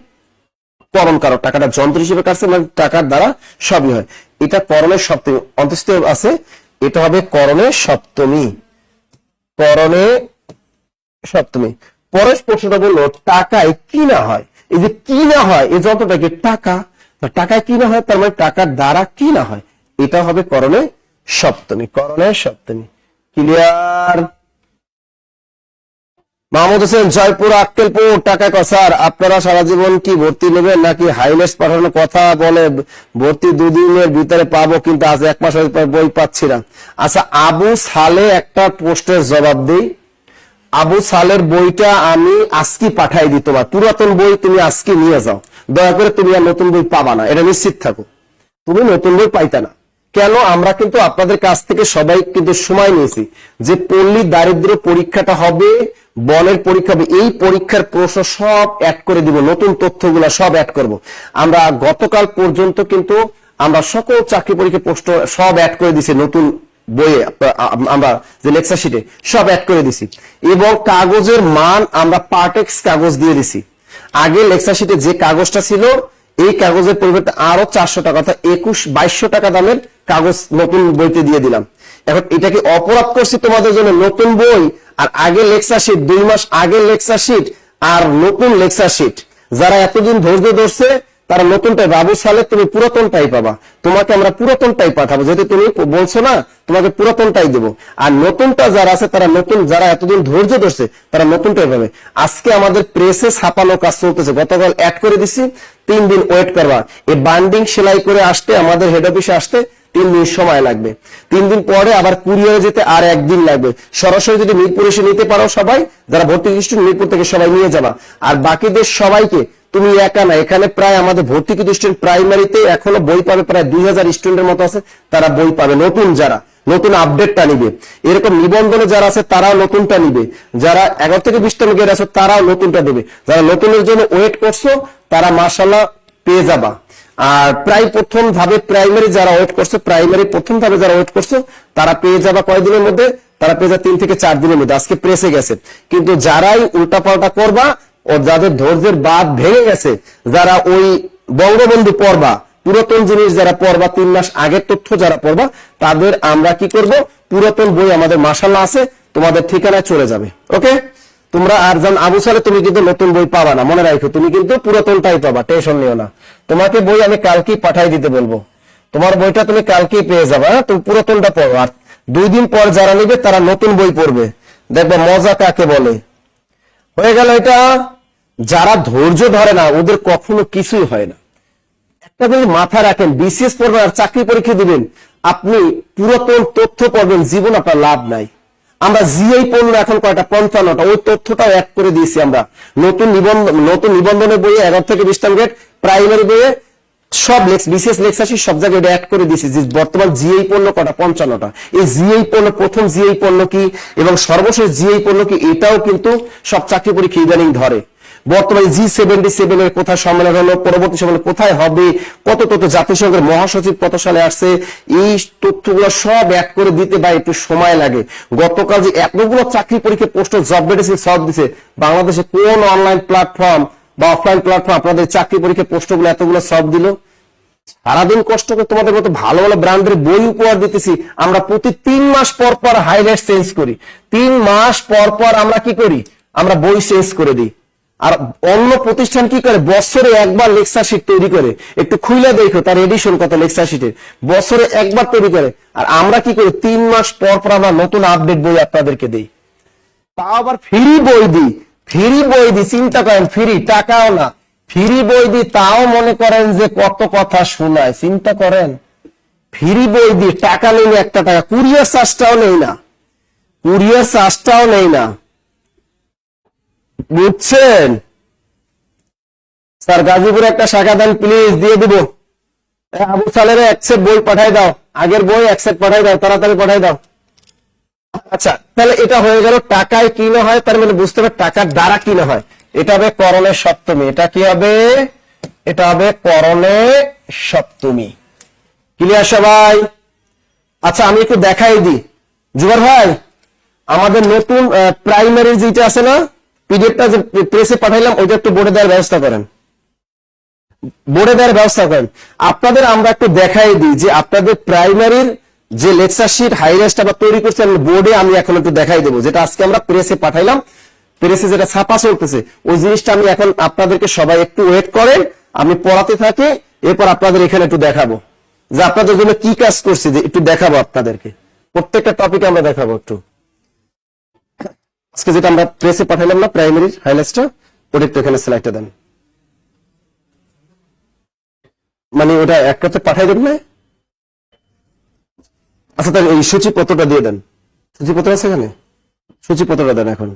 করণ কারক। টাকাটা যন্ত্র হিসেবে কাজ করে, মানে টাকার দ্বারা সবই হয়। এটা করণের সপ্তমী, অন্তঃস্থীয় আছে, এটা হবে করণের সপ্তমী। পরের প্রশ্নটা বললো টাকায় কিনা হয়। এই যে কিনা হয়, এই যন্ত্রটা কি টাকা, টাকায় কিনা হয়, তার মানে টাকার দ্বারা কিনা হয়। এটা হবে করণের সপ্তমী। ক্লিয়ার? মাহমুদ হোসেন, জয়পুর আক্কেলপুর। টাকা স্যার আপনারা সারা জীবন কি ভর্তি নেবেন নাকি হাইনেস পাঠানোর কথা বলে ভর্তি 2 দিনের ভিতরে পাবো, কিন্তু আজ 1 মাস বই পাচ্ছি না। আচ্ছা, আবু সালে একটা পোস্টের জবাব দিই। আবু সালের বইটা আমি আজকে পাঠাই দিই, তোমার পুরাতন বই তুমি আজকে নিয়ে যাও। দয়া করে তুমি আর নতুন বই পাবা না, এটা নিশ্চিত থাকো। তুমি নতুন বই পাইতা না। কেন? আমরা কিন্তু আপনাদের কাছ থেকে সবাই কিন্তু সময় নিয়েছি যে পল্লী দারিদ্র পরীক্ষাটা হবে, বনের পরীক্ষা হবে, এই পরীক্ষার প্রশ্ন সব অ্যাড করে দিব, নতুন তথ্যগুলো সব অ্যাড করব। আমরা গতকাল পর্যন্ত কিন্তু আমরা সকল চাকরি পরীক্ষা প্রশ্ন সব অ্যাড করে দিছি নতুন বইয়ে, আমরা যে লেকচার শিটে সব অ্যাড করে দিছি। এবং কাগজের মান আমরা পার্টেক্স কাগজ দিয়ে দিছি। আগে লেকচার শিটে যে কাগজটা ছিল, এই কাগজের পরিবর্তে আরো 400 টাকা, অর্থাৎ 2200 টাকা দামের কাগজ নতুন বইতে দিয়ে দিলাম। এখন এটা কি অপরাধ করছি তোমাদের জন্য? নতুন বই আর আগে লেকচার শিট, 2 মাস আগের লেকচার শিট আর নতুন লেকচার শিট। যারা এতদিন ধৈর্য ধরছে তারা নতুনটাই, বাবু সালে তুমি পুরাতনটাই পাবা। তোমাকে আমরা পুরাতনটাই পাঠাবো, যেহেতু তুমি বলছো না, তোমাকে পুরাতনটাই দেবো। আর নতুনটা যারা আছে তারা যারা এতদিন ধৈর্য ধরছে তারা নতুনটাই পাবে। আজকে আমাদের প্রেসে ছাপানো কাজ চলতেছে, গতকাল অ্যাড করে দিছি, 3 দিন ওয়েট করবা। এই বান্ডিং সেলাই করে আসতে, আমাদের হেড অফিসে আসতে 3 দিন সময় লাগবে। 3 দিন পরে আবার কুরিয়ারে যেতে আর 1 দিন লাগবে। সরাসরি যদি মিরপুর এসে নিতে পারো, সবাই যারা ভর্তি স্টুডেন্ট মিরপুর থেকে সবাই নিয়ে যাবা। আর বাকিদের সবাইকে, তুমি একা না, এখানে প্রায় আমাদের ভর্তি স্টুডেন্ট প্রাইমারিতে এখনো বই পাবে, প্রায় 2000 স্টুডেন্টের মতো আছে, তারা বই পাবে। যারা নতুন আপডেটটা নিবে, এরকম নিবন্ধনে যারা আছে তারাও নতুনটা নিবে, যারা 11 থেকে 20টা গেট আছে তারাও নতুনটা দেবে। যারা নতুনের জন্য ওয়েট করছো তারা মাশাআল্লাহ পেয়ে যাবা। আর প্রায় প্রথম ধাপে প্রাইমারি যারা ওয়েট করছো, তারা পেয়ে যাবা কয়দিনের মধ্যে? তারা পেয়ে যাবে 3 থেকে 4 দিনের মধ্যে। আজকে প্রেসে গেছে। কিন্তু যারাই উল্টাপাল্টা করবা, ও যাদের ধৈর্যের বাঁধ ভেঙে গেছে, যারা ওই বঙ্গবন্ধু পড়বা, পুরাতন জিনিস যারা পড়বা, 3 মাস আগের তথ্য যারা পড়বা, তাদের আমরা কি করব, পুরাতন বই আমাদের মাশাআল্লাহ আছে, তোমাদের ঠিকানায় চলে যাবে। ওকে? তোমরা আর আবু সালে তুমি কিন্তু নতুন বই পাবা না, মনে রাখো, তুমি কিন্তু পুরাতনটাই পাবা, টেনশন নিও না। তোমাকে বই আমি কালকেই পাঠাই দিতে বলবো, তোমার বইটা তুমি কালকেই পেয়ে যাবে। তুমি পুরাতনটা পড়ো, আর 2 দিন পর যারা নিবে তারা নতুন বই পড়বে, দেখবে মজা কাকে বলে। হয়ে গেল এটা। যারা ধৈর্য ধরে না ওদের কখনো কিছুই হয় না। একটা জিনিস মাথায় রাখেন, বিসিএস পড়বেন আর চাকরি পরীক্ষা দিবেন, আপনি পুরাতন তথ্য পড়বেন, জীবন আপনার লাভ নাই। আমরা জিআই পড়লো এখন কয়টা, 55টা, ওই তথ্যটাও অ্যাড করে দিয়েছি আমরা নতুন নিবন্ধনের বইয়ে 11 থেকে 20টা গেট, প্রাইমারি বইয়ে সব বিসিএস লেকচারশিট সব জায়গায় অ্যাড করে দিয়েছি যে বর্তমান জিআই পড়লো কটা, 55টা। এই জিআই পড়লো, প্রথম জিআই পড়লো কি এবং সর্বশেষ জিআই পড়লো কি, এটাও কিন্তু সব চাকরি পরীক্ষা ইদানিং ধরে। বর্তমানে G77 এর কোথায় সম্মেলন হলো, পরবর্তী সম্মেলন কোথায় হবে, কত জাতিসংঘের মহাসচিব কত সালে আসছে, এই তথ্যগুলো সব অ্যাড করে দিতে ভাই একটু সময় লাগে। গতকাল যে এতগুলো চাকরি পরীক্ষা পোস্ট জব ভ্যাকেন্সি সব দিছে, বাংলাদেশে কোন অনলাইন প্ল্যাটফর্ম বা অফলাইন প্ল্যাটফর্ম আপনাদের চাকরি পরীক্ষা পোস্টগুলো এতগুলো সব দিল? সারাদিন কষ্ট করে তোমাদের মতো ভালো ভালো ব্র্যান্ডের বই উপহার দিতেছি আমরা। প্রতি 3 মাস পর পর হাইলাইট চেঞ্জ করি, 3 মাস পর পর আমরা কি করি, আমরা বই চেঞ্জ করে দিই। আর অন্য প্রতিষ্ঠান কি করে, বছরে একবার লেকচার শিট তৈরি করে, একটু খুলে দেখো তার এডিশন কত লেকচার শিটের, বছরে একবার তৈরি করে। আর আমরা কি করি, 3 মাস পর পর আমরা নতুন আপডেট বই আপনাদেরকে দিই, তাও আবার ফ্রি বই দিই। চিন্তা করেন, ফ্রি, টাকাও না, ফ্রি বই দিই, তাও মনে করেন যে কত কথা শোনায়। চিন্তা করেন, ফ্রি বই দিই, টাকা নেই, 1 টাকা, কুরিয়ার চার্জটাও নেই না। কুরিয়ার চার্জটাও নেই না, বুঝছেন? স্যার গাজীপুরে একটা শাখা দেন প্লিজ, দিয়ে দিব। আবু সালের এক সেট বই পাঠাই দাও, আগের বই এক সেট পাঠাই দাও, তাড়াতাড়ি পাঠাই দাও। আচ্ছা, তাহলে এটা হয়ে গেল টাকায় কিনা হয়, তার মানে বুঝতে হবে টাকার দ্বারা কিনা হয়। এটা হবে করণের সপ্তমী। এটা কি হবে? এটা হবে করণের সপ্তমী। ক্লিয়ার সবাই? আচ্ছা, আমি একটু দেখাই দিই জুবার ভাই, আমাদের নতুন প্রাইমারি যেটা আছে না, পিডিএফটা যে প্রেসে পাঠাইলাম, ওইটা একটু বোর্ডে দেওয়ার ব্যবস্থা করেন, বোর্ডে দেওয়ার ব্যবস্থা করেন। আপনাদের আমরা একটু দেখাই দিই যে আপনাদের প্রাইমারির যে লেকচার শিট হাইলাইটটা আমরা তৈরি করছি বোর্ডে, আমি এখন একটু দেখাই দেবো, যেটা আজকে আমরা প্রেসে পাঠাইলাম, প্রেসে যেটা ছাপা চলতেছে ওই জিনিসটা আমি এখন আপনাদেরকে, সবাই একটু ওয়েট করেন, আমি পড়াতে থাকি, এরপর আপনাদের এখানে একটু দেখাবো যে আপনাদের জন্য কি কাজ করছি, যে একটু দেখাবো আপনাদেরকে, প্রত্যেকটা টপিকে আমরা দেখাবো একটু। আজকে যেটা আমরা প্রেসে পাঠাইলাম না প্রাইমারির হাইলাইটসটা, ওটা একটু এখানে স্লাইডটা দেন, মানে ওটা একটাতে পাঠাই দেবেন না? আচ্ছা, তাহলে এই সূচিপত্রটা দিয়ে দেন, সূচিপত্র আছে এখানে, সূচিপত্রটা দেন, এখন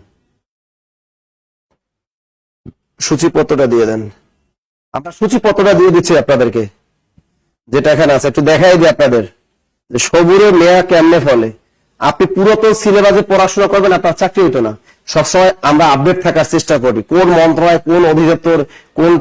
সূচিপত্রটা দিয়ে দেন। আমরা সূচিপত্রটা দিয়ে দিচ্ছি আপনাদেরকে, যেটা এখানে আছে, একটু দেখাই দিই আপনাদের যে সবুরে মেয়া কেমনে ফলে। আপনি পুরাতন সিলেবাসে পড়াশোনা করবেন, আপনার চাকরি হইতো না। সবসময় আমরা আপডেট থাকার চেষ্টা করি, কোন মন্ত্রণালয়, কোন অধিদপ্তর, কোন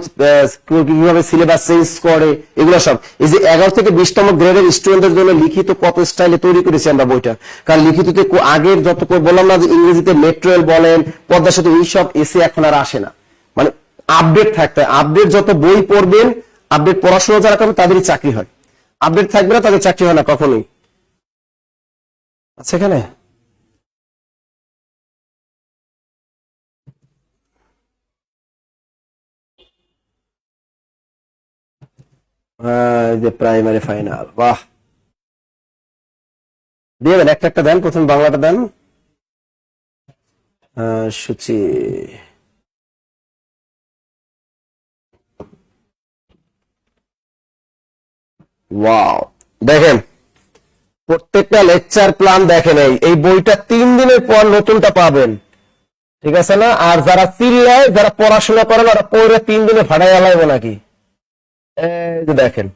কিভাবে সিলেবাস চেঞ্জ করে, এগুলো সব। এই যে 11 থেকে 20তম গ্রেডের স্টুডেন্টদের জন্য লিখিত কত স্টাইলে তৈরি করেছি আমরা বইটা। কারণ লিখিততে আগের যত বললাম না যে ইংরেজিতে মেট্রোয়েল বলেন, পদ্মা সেতু, এইসব এসে এখন আর আসে না, মানে আপডেট থাকতে হয়। আপডেট যত বই পড়বেন, আপডেট পড়াশোনা যারা করবেন তাদেরই চাকরি হয়, আপডেট থাকবে না তাদের চাকরি হয় না কখনোই। আচ্ছা, এখানে যে প্রাইমারি ফাইনাল, বাহ, দিয়ে দেন, একটা একটা দেন, প্রথম বাংলাটা দেন। সূচি, ওয়াও, দেখেন প্রত্যেকটা লেকচার প্ল্যান দেখেন, এই বইটা 3 দিনের পর নতুনটা পাবেন, ঠিক আছে না? আর যারা চিল্লায়, যারা পড়াশোনা করেন, ওরা পড়ে 3 দিনে ফাটাই আলাইবো নাকি? এই যে দেখেন,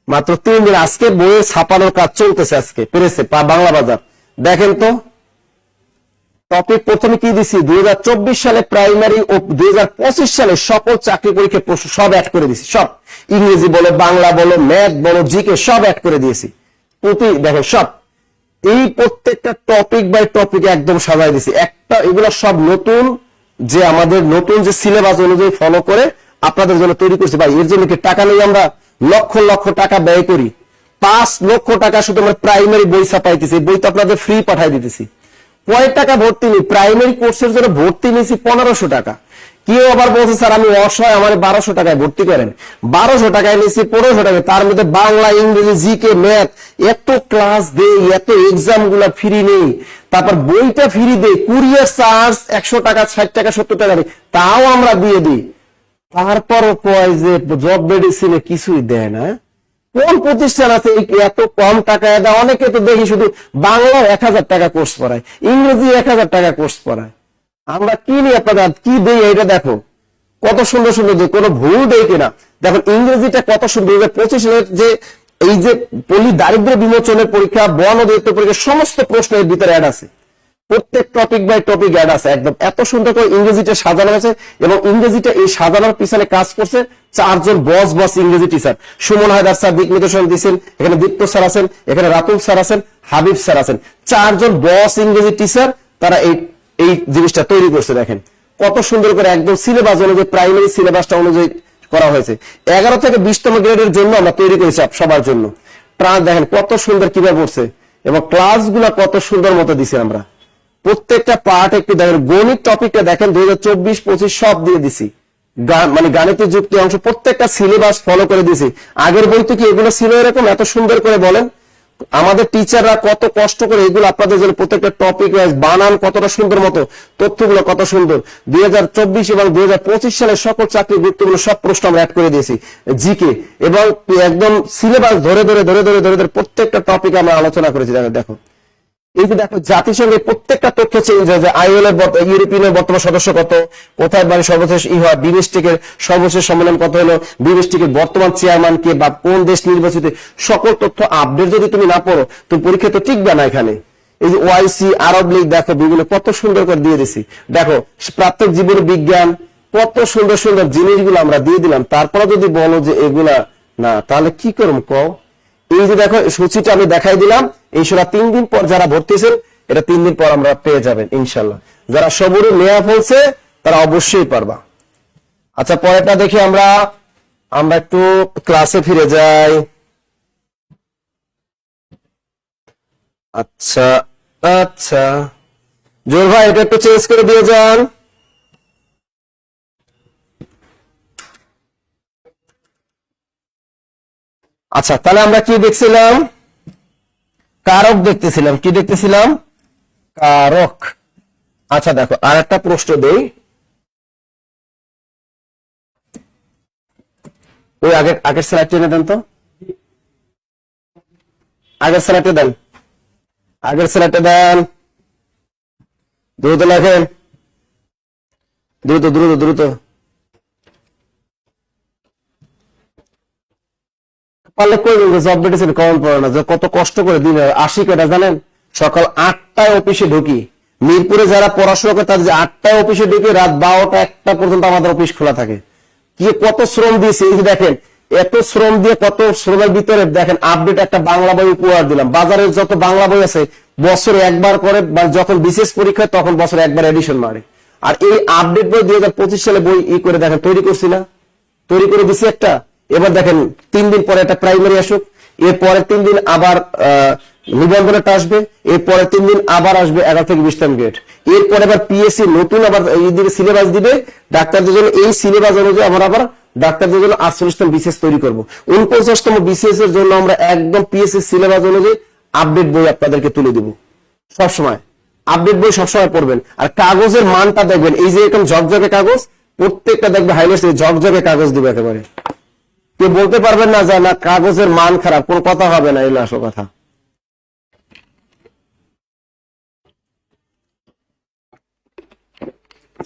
মাত্র 3 দিন, আজকে বইয়ে ছাপানোর কাজ চলতেছে, আজকে পেরেছে বাংলা বাজার। দেখেন তো টপিক প্রথমে কি দিছি, 2024 সালে প্রাইমারি ও 2025 সালে সকল চাকরি পরীক্ষার প্রশ্ন সব অ্যাড করে দিছি, সব ইংরেজি বলো, বাংলা বলো, ম্যাথ বলো, জিকে সব অ্যাড করে দিয়েছি। প্রতি দেখেন সব, এই প্রত্যেকটা টপিক বাই টপিক একদম সাজাই দিছি একটা, এগুলো সব নতুন, যে আমাদের নতুন যে সিলেবাস অনুযায়ী ফলো করে আপনাদের জন্য তৈরি করছি। ভাই এর জন্য কি টাকা নেই? আমরা লক্ষ লক্ষ টাকা ব্যয় করি, 5 লক্ষ টাকা শুধু আমরা প্রাইমারি বই ছাপাইতেছি, বই তো আপনাদের ফ্রি পাঠাই দিতেছি। কয় টাকা ভর্তি নেই? প্রাইমারি কোর্সের জন্য ভর্তি নিয়েছি 1500 টাকা। কেউ আবার বলছে স্যার আমি অসহায়, আমার 1200 টাকায় ভর্তি করেন। 1200 টাকায় নিয়েছি 1500 টাকা, তার মধ্যে বাংলা, ইংরেজি, জিকে, ম্যাথ, এত ক্লাস দেই, এত এক্সাম গুলা ফ্রি নেই, তারপর বইটা ফ্রি দেই, কুরিয়ার চার্জ 100 টাকা, 60 টাকা, 70 টাকা নেই, তাও আমরা দিয়ে দিই। তারপরও কয় যে জব মেডিসিনে কিছুই দেয় না। কোন প্রতিষ্ঠান আছে এত কম টাকায় দেয়? অনেকে তো দেখি শুধু বাংলা 1000 টাকা কোর্স পড়ায়, ইংরেজি 1000 টাকা কোর্স পড়ায়। আমরা কি নিয়ে আপনাদের কি দেই এটা দেখো, কত সুন্দর সুন্দর, যে কোনো ভুল দেই কিনা দেখুন। ইংরেজিটা কত সুন্দর, 2025 সালের যে এই যে পল্লী দারিদ্র বিমোচনের পরীক্ষা, বন অধিদপ্তর পরীক্ষা, সমস্ত প্রশ্ন এর ভিতরে অ্যাড আছে, প্রত্যেক টপিক বাই টপিক অ্যাড আছে, একদম এত সুন্দর করে ইংরেজিটা সাজানো আছে। এবং ইংরেজিটা এই সাজানোর পিছনে কাজ করছে 4 জন বস ইংরেজি টিচার। সুমন হায়দার স্যার দিক নির্দেশন দিয়েছেন, এখানে দীপ্ত স্যার আছেন, এখানে রাতুল স্যার আছেন, হাবিব স্যার আছেন, 4 জন বস ইংরেজি টিচার, তারা এই জিনিসটা তৈরি করছে। দেখেন কত সুন্দর করে একদম সিলেবাস অনুযায়ী, প্রাইমারি সিলেবাসটা অনুযায়ী করা হয়েছে। 11 থেকে 20তম গ্রেডের জন্য আমরা তৈরি করেছি সবার জন্য। দেখেন কত সুন্দর কিভাবে পড়ছে, এবং ক্লাসগুলো কত সুন্দর মতো দিছি আমরা। প্রত্যেকটা পার্ট একটু দেখেন, গণিত টপিকটা দেখেন 2024-25 সব দিয়ে দিছি, মানে গাণিতিক যুক্তি অংশ প্রত্যেকটা সিলেবাস ফলো করে দিয়েছি। আগের বইতে কি এগুলো ছিল এরকম এত সুন্দর করে? বলেন, আমাদের টিচাররা কত কষ্ট করে এগুলো আপনাদের জন্য প্রত্যেকটা টপিক ওয়াইজ বানান, কতটা সুন্দর মতো তথ্যগুলো কত সুন্দর। 2024 এবং 2025 সালের সকল চাকরি গুরুত্বপূর্ণ সব প্রশ্ন আমরা অ্যাড করে দিয়েছি, জিকে, এবং একদম সিলেবাস ধরে ধরে প্রত্যেকটা টপিক আমরা আলোচনা করেছি। দেখো এই যে দেখো জাতিসংঘের প্রত্যেকটা তথ্য চেঞ্জ হয় যে আইএল এর ইউরোপিয়ানের বর্তমান সদস্য কত, কোথায় মানে সর্বশেষ হয়, বিমস্টেকের সর্বশেষ সম্মেলন কত হলো, বিমস্টেকের বর্তমান চেয়ারম্যান কে বা কোন দেশ নির্বাচিত, সকল তথ্য আপডেট যদি তুমি না পড়ো তুমি পরীক্ষা তো টিকবে না। এখানে এই যে ওআইসি, আরব লীগ, দেখো বিভিন্ন কত সুন্দর করে দিয়ে দিছি। দেখো প্রাত্যহিক জীবন বিজ্ঞান, কত সুন্দর সুন্দর জিনিসগুলো আমরা দিয়ে দিলাম। তারপরে যদি বলো যে এগুলা না, তাহলে কি করবো কও? এই যে দেখো সূচিটা আমি দেখাই দিলাম, এই সোনা 3 দিন পর যারা ভর্তি হয়েছেন এটা 3 দিন পর আমরা পেয়ে যাবেন ইনশাল্লাহ। যারা সবুরে নেওয়া ফেলছে তারা অবশ্যই পারবা। আচ্ছা পরেরটা দেখি আমরা একটু ক্লাসে ফিরে যাই। আচ্ছা আচ্ছা জোর ভাই এটা একটু চেঞ্জ করে দিয়ে যান। আচ্ছা তাহলে আমরা কি দেখছিলাম? কারক দেখতেছিলাম। কি দেখতেছিলাম? কারক। আচ্ছা দেখো আর একটা প্রশ্ন দেই, ওই আগের স্লাইডটা এনে দেন তো, আগের স্লাইডটা দেন, আগের স্লাইডটা দেন, দ্রুত লেখেন, দ্রুত দ্রুত দ্রুত। পারলে কই জব দিতেছেন কমন পড়ে না, যে কত কষ্ট করে দিন 80 কেটা জানেন। সকাল 8টায় অফিসে ঢুকি, মিরপুরে যারা পড়াশোনা করে তাদের 8টায় অফিসে ঢুকি, রাত 12টা 1টা পর্যন্ত আমাদের অফিস খোলা থাকে। কি কত শ্রম দিয়েছে, এই যে দেখেন এত শ্রম দিয়ে, কত শ্রমের ভিতরে দেখেন আপডেট একটা বাংলা বই উপহার দিলাম। বাজারে যত বাংলা বই আছে বছরে একবার করে, যখন বিশেষ পরীক্ষা তখন বছরে একবার এডিশন মারে। আর এই আপডেট বই 2025 সালে বই করে দেখেন তৈরি করছি না, তৈরি করে দিছি একটা। এবার দেখেন 3 দিন পরে একটা প্রাইমারি আসুক, এর পরে 3 দিন আবার নিবন্ধনটা আসবে, এর পরে 3 দিন আবার আসবে 11 থেকে 20 গ্রেড, এরপরে আবার পিএসসি নতুন আবার এইদিকে সিলেবাস দিবে ডাক্তারদের জন্য। এই সিলেবাস অনুযায়ী আমরা আবার ডাক্তারদের জন্য 48তম বিসিএস তৈরি করব। 49তম বিসিএস এর জন্য আমরা একদম পিএসসি সিলেবাস অনুযায়ী আপডেট বই আপনাদেরকে তুলে দেব। সবসময় আপডেট বই সবসময় পড়বেন। আর কাগজের মানটা দেখবেন, এই যে এরকম ঝকঝকে কাগজ, প্রত্যেকটা দেখবে হাইলাইটস ঝকঝকে কাগজ দিবে একেবারে। কেউ বলতে পারবেন না যে না কাগজের মান খারাপ, কোন কথা হবে না, এগুলো আসল কথা।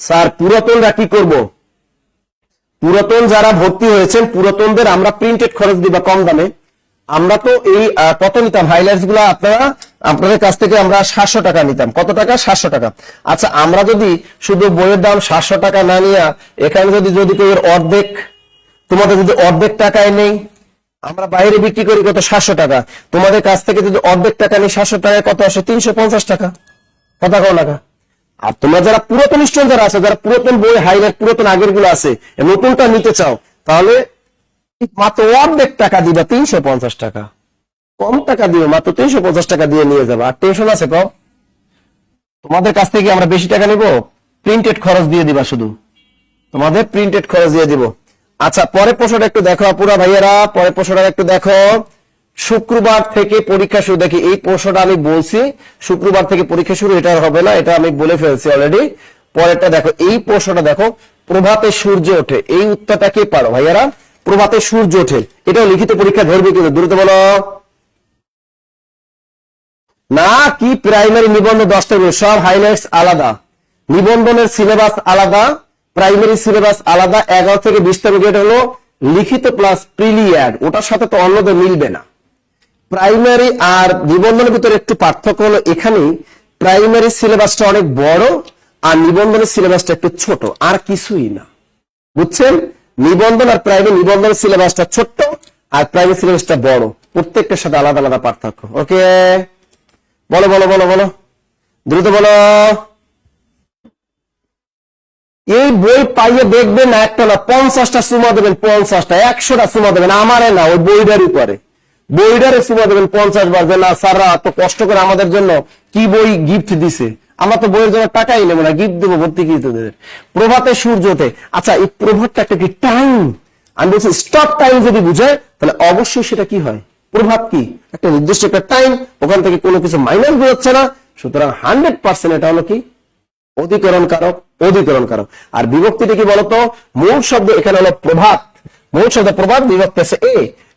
স্যার পুরাতনরা কি করব? পুরাতন যারা ভর্তি হয়েছেন পুরাতনদের আমরা প্রিন্টেড খরচ দিবা কম দামে। আমরা তো এই কত নিতাম হাইলাইটস গুলা আপনাদের কাছ থেকে আমরা 700 টাকা নিতাম। কত টাকা? 700 টাকা। আচ্ছা আমরা যদি শুধু বইয়ের দাম 700 টাকা না নিয়ে এখানে যদি কেউ অর্ধেক, তোমাদের যদি অর্ধেক টাকায় নেই, আমরা বাইরে বিক্রি করি কত? 700 টাকা। তোমাদের কাছ থেকে যদি অর্ধেক টাকা নেই 700 টাকায় কত আসে? 350 টাকা। কথা কও না? আর তোমরা যারা পুরাতন স্টুডেন্ট যারা আছে, যারা পুরাতন বই হাইলাইট পুরাতন আগের গুলো আছে নতুনটা নিতে চাও, তাহলে মাত্র অর্ধেক টাকা দিবা, 350 টাকা। কম টাকা দিও, মাত্র 350 টাকা দিয়ে নিয়ে যাবা। আর টেনশন আছে কম? তোমাদের কাছ থেকে আমরা বেশি টাকা নিব, প্রিন্টেড খরচ দিয়ে দিবা, শুধু তোমাদের প্রিন্টেড খরচ দিয়ে দিব। আচ্ছা পরের প্রশ্নটা একটু দেখো আপুরা ভাইয়েরা, পরের প্রশ্নটা একটু দেখো। শুক্রবার থেকে পরীক্ষা শুরু। দেখি এই প্রশ্নটা আমি বলছি শুক্রবার থেকে পরীক্ষা শুরু, এটা হবে না, এটা আমি বলে ফেলছি অলরেডি। পরেরটা দেখো, এই প্রশ্নটা দেখো, প্রভাতে সূর্য ওঠে, এই উত্তরটা কে পারো ভাইয়ারা? প্রভাতে সূর্য ওঠে, এটাও লিখিত পরীক্ষা ধরবে কিন্তু, দ্রুত বলো না। কি প্রাইমারি নিবন্ধন 10টা বই, সব হাইলাইটস আলাদা, নিবন্ধনের সিলেবাস আলাদা, প্রাইমারি সিলেবাস আলাদা। 11 থেকে 20টা গ্রেড হলো লিখিত প্লাস প্রিলিয়ার, ওটার সাথে তো অন্যদের মিলবে না। প্রাইমারি আর নিবন্ধনের ভিতরে একটু পার্থক্য হলো, এখানে প্রাইমারি সিলেবাসটা অনেক বড় আর নিবন্ধনের সিলেবাসটা একটু ছোট, আর কিছুই না, বুঝছেন? নিবন্ধন আর প্রাইমারি, নিবন্ধনের সিলেবাসটা ছোট্ট আর প্রাইমারি সিলেবাসটা বড়, প্রত্যেকটার সাথে আলাদা আলাদা পার্থক্য। ওকে বলো বলো বলো বলো, দ্রুত বলো। এই বই পাইয়ে দেখবেন না, একটা না 50টা সুমা দেবেন, 50টা 100টা সুমা দেবেন, আমারে না, ওই বইটারই পরে বইটারে সুমা দেবেন 50 বার, যে না স্যাররা এত কষ্ট করে আমাদের জন্য কি বই গিফট দিছে, আমরা তো বইয়ের জন্য টাকাই নেবো না, গিফট দেবো ভর্তি কি তোদের। প্রভাতে সূর্য ওঠে, আচ্ছা এই প্রভাতটা একটা কি টাইম? আমি বলছি স্টপ টাইম যদি বুঝায় তাহলে অবশ্যই সেটা কি হয়? প্রভাত কি একটা নির্দিষ্ট একটা টাইম, ওখান থেকে কোনো কিছু মাইনাস বোঝাচ্ছে না, সুতরাং 100% এটা হলো কি অধিকরণ কারক, অধিকরণ কারক। আর বিভক্তিটা কি বলতো? মূল শব্দ এখানে হলো প্রভাত, মূল শব্দ প্রভাত, বিভক্তি আছে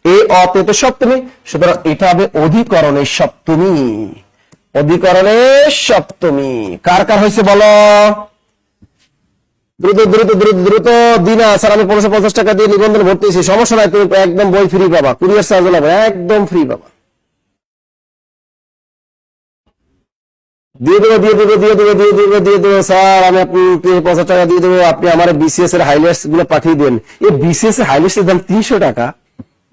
এ অতেতে সপ্তমী, সুতরাং এটা হবে অধিকরণের সপ্তমী। অধিকরণের সপ্তমী। কার কার হয়েছে বলো? দ্রুত দ্রুত দ্রুত দ্রুত। দিনা স্যার আমি 1550 টাকা দিয়ে নিবন্ধন ভর্তি হয়েছি, সমস্যা নাই, তুমি একদম বই ফ্রি পাবা, কুরিয়ার চার্জ লাগবে, একদম ফ্রি পাবা। দিয়ে দেবো দিয়ে দেবো দিয়ে দেবো দিয়ে দেবো দিয়ে দেবো স্যার, আমি আপনি 50 টাকা দিয়ে দেবো, আপনি আমার বিসিএস এর হাইলাইটস গুলো পাঠিয়ে দেন। এই বিসিএস এর হাইলাইটস এর দাম 300 টাকা,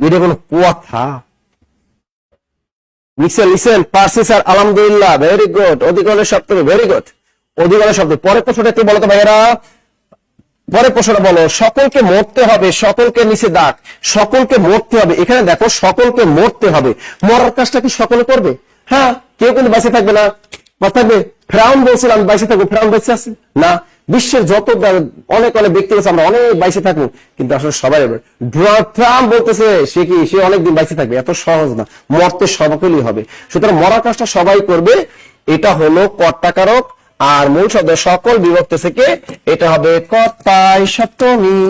এটা কোনো কথা? লিখছেন লিখছেন, পারছি স্যার, আলহামদুলিল্লাহ, ভেরি গুড। অধিকরণের সপ্তমী, ভেরি গুড। অধিকরণের শব্দ। পরের প্রশ্নটা একটু বলো তো ভাইয়েরা, পরের প্রশ্নটা বলো। সকলকে মরতে হবে, সকলকে নিচে দাগ, সকলকে মরতে হবে। এখানে দেখো সকলকে মরতে হবে, মরার কাজটা কি সকলে করবে? হ্যাঁ, কেউ কিন্তু বেঁচে থাকবে না, বাঁচে থাকবে। ফেরাউন বলছিল আমি বাইসে থাকবো, ফেরাউন বেঁচে আছে না? বিশ্বের যত অনেক অনেক ব্যক্তি আছে আমরা অনেক বাইসে থাকবো, কিন্তু আসলে সবাই ডোনাল্ড ট্রাম্প বলতেছে সে কি, সে অনেকদিন বাইসে থাকবে, এত সহজ না, মরতে সকলেই হবে। সুতরাং মরার কাজটা সবাই করবে, এটা হলো কর্তাকারক। আর মূল শব্দ সকল বিভক্ত থেকে এটা হবে কর্তায় সপ্তমী।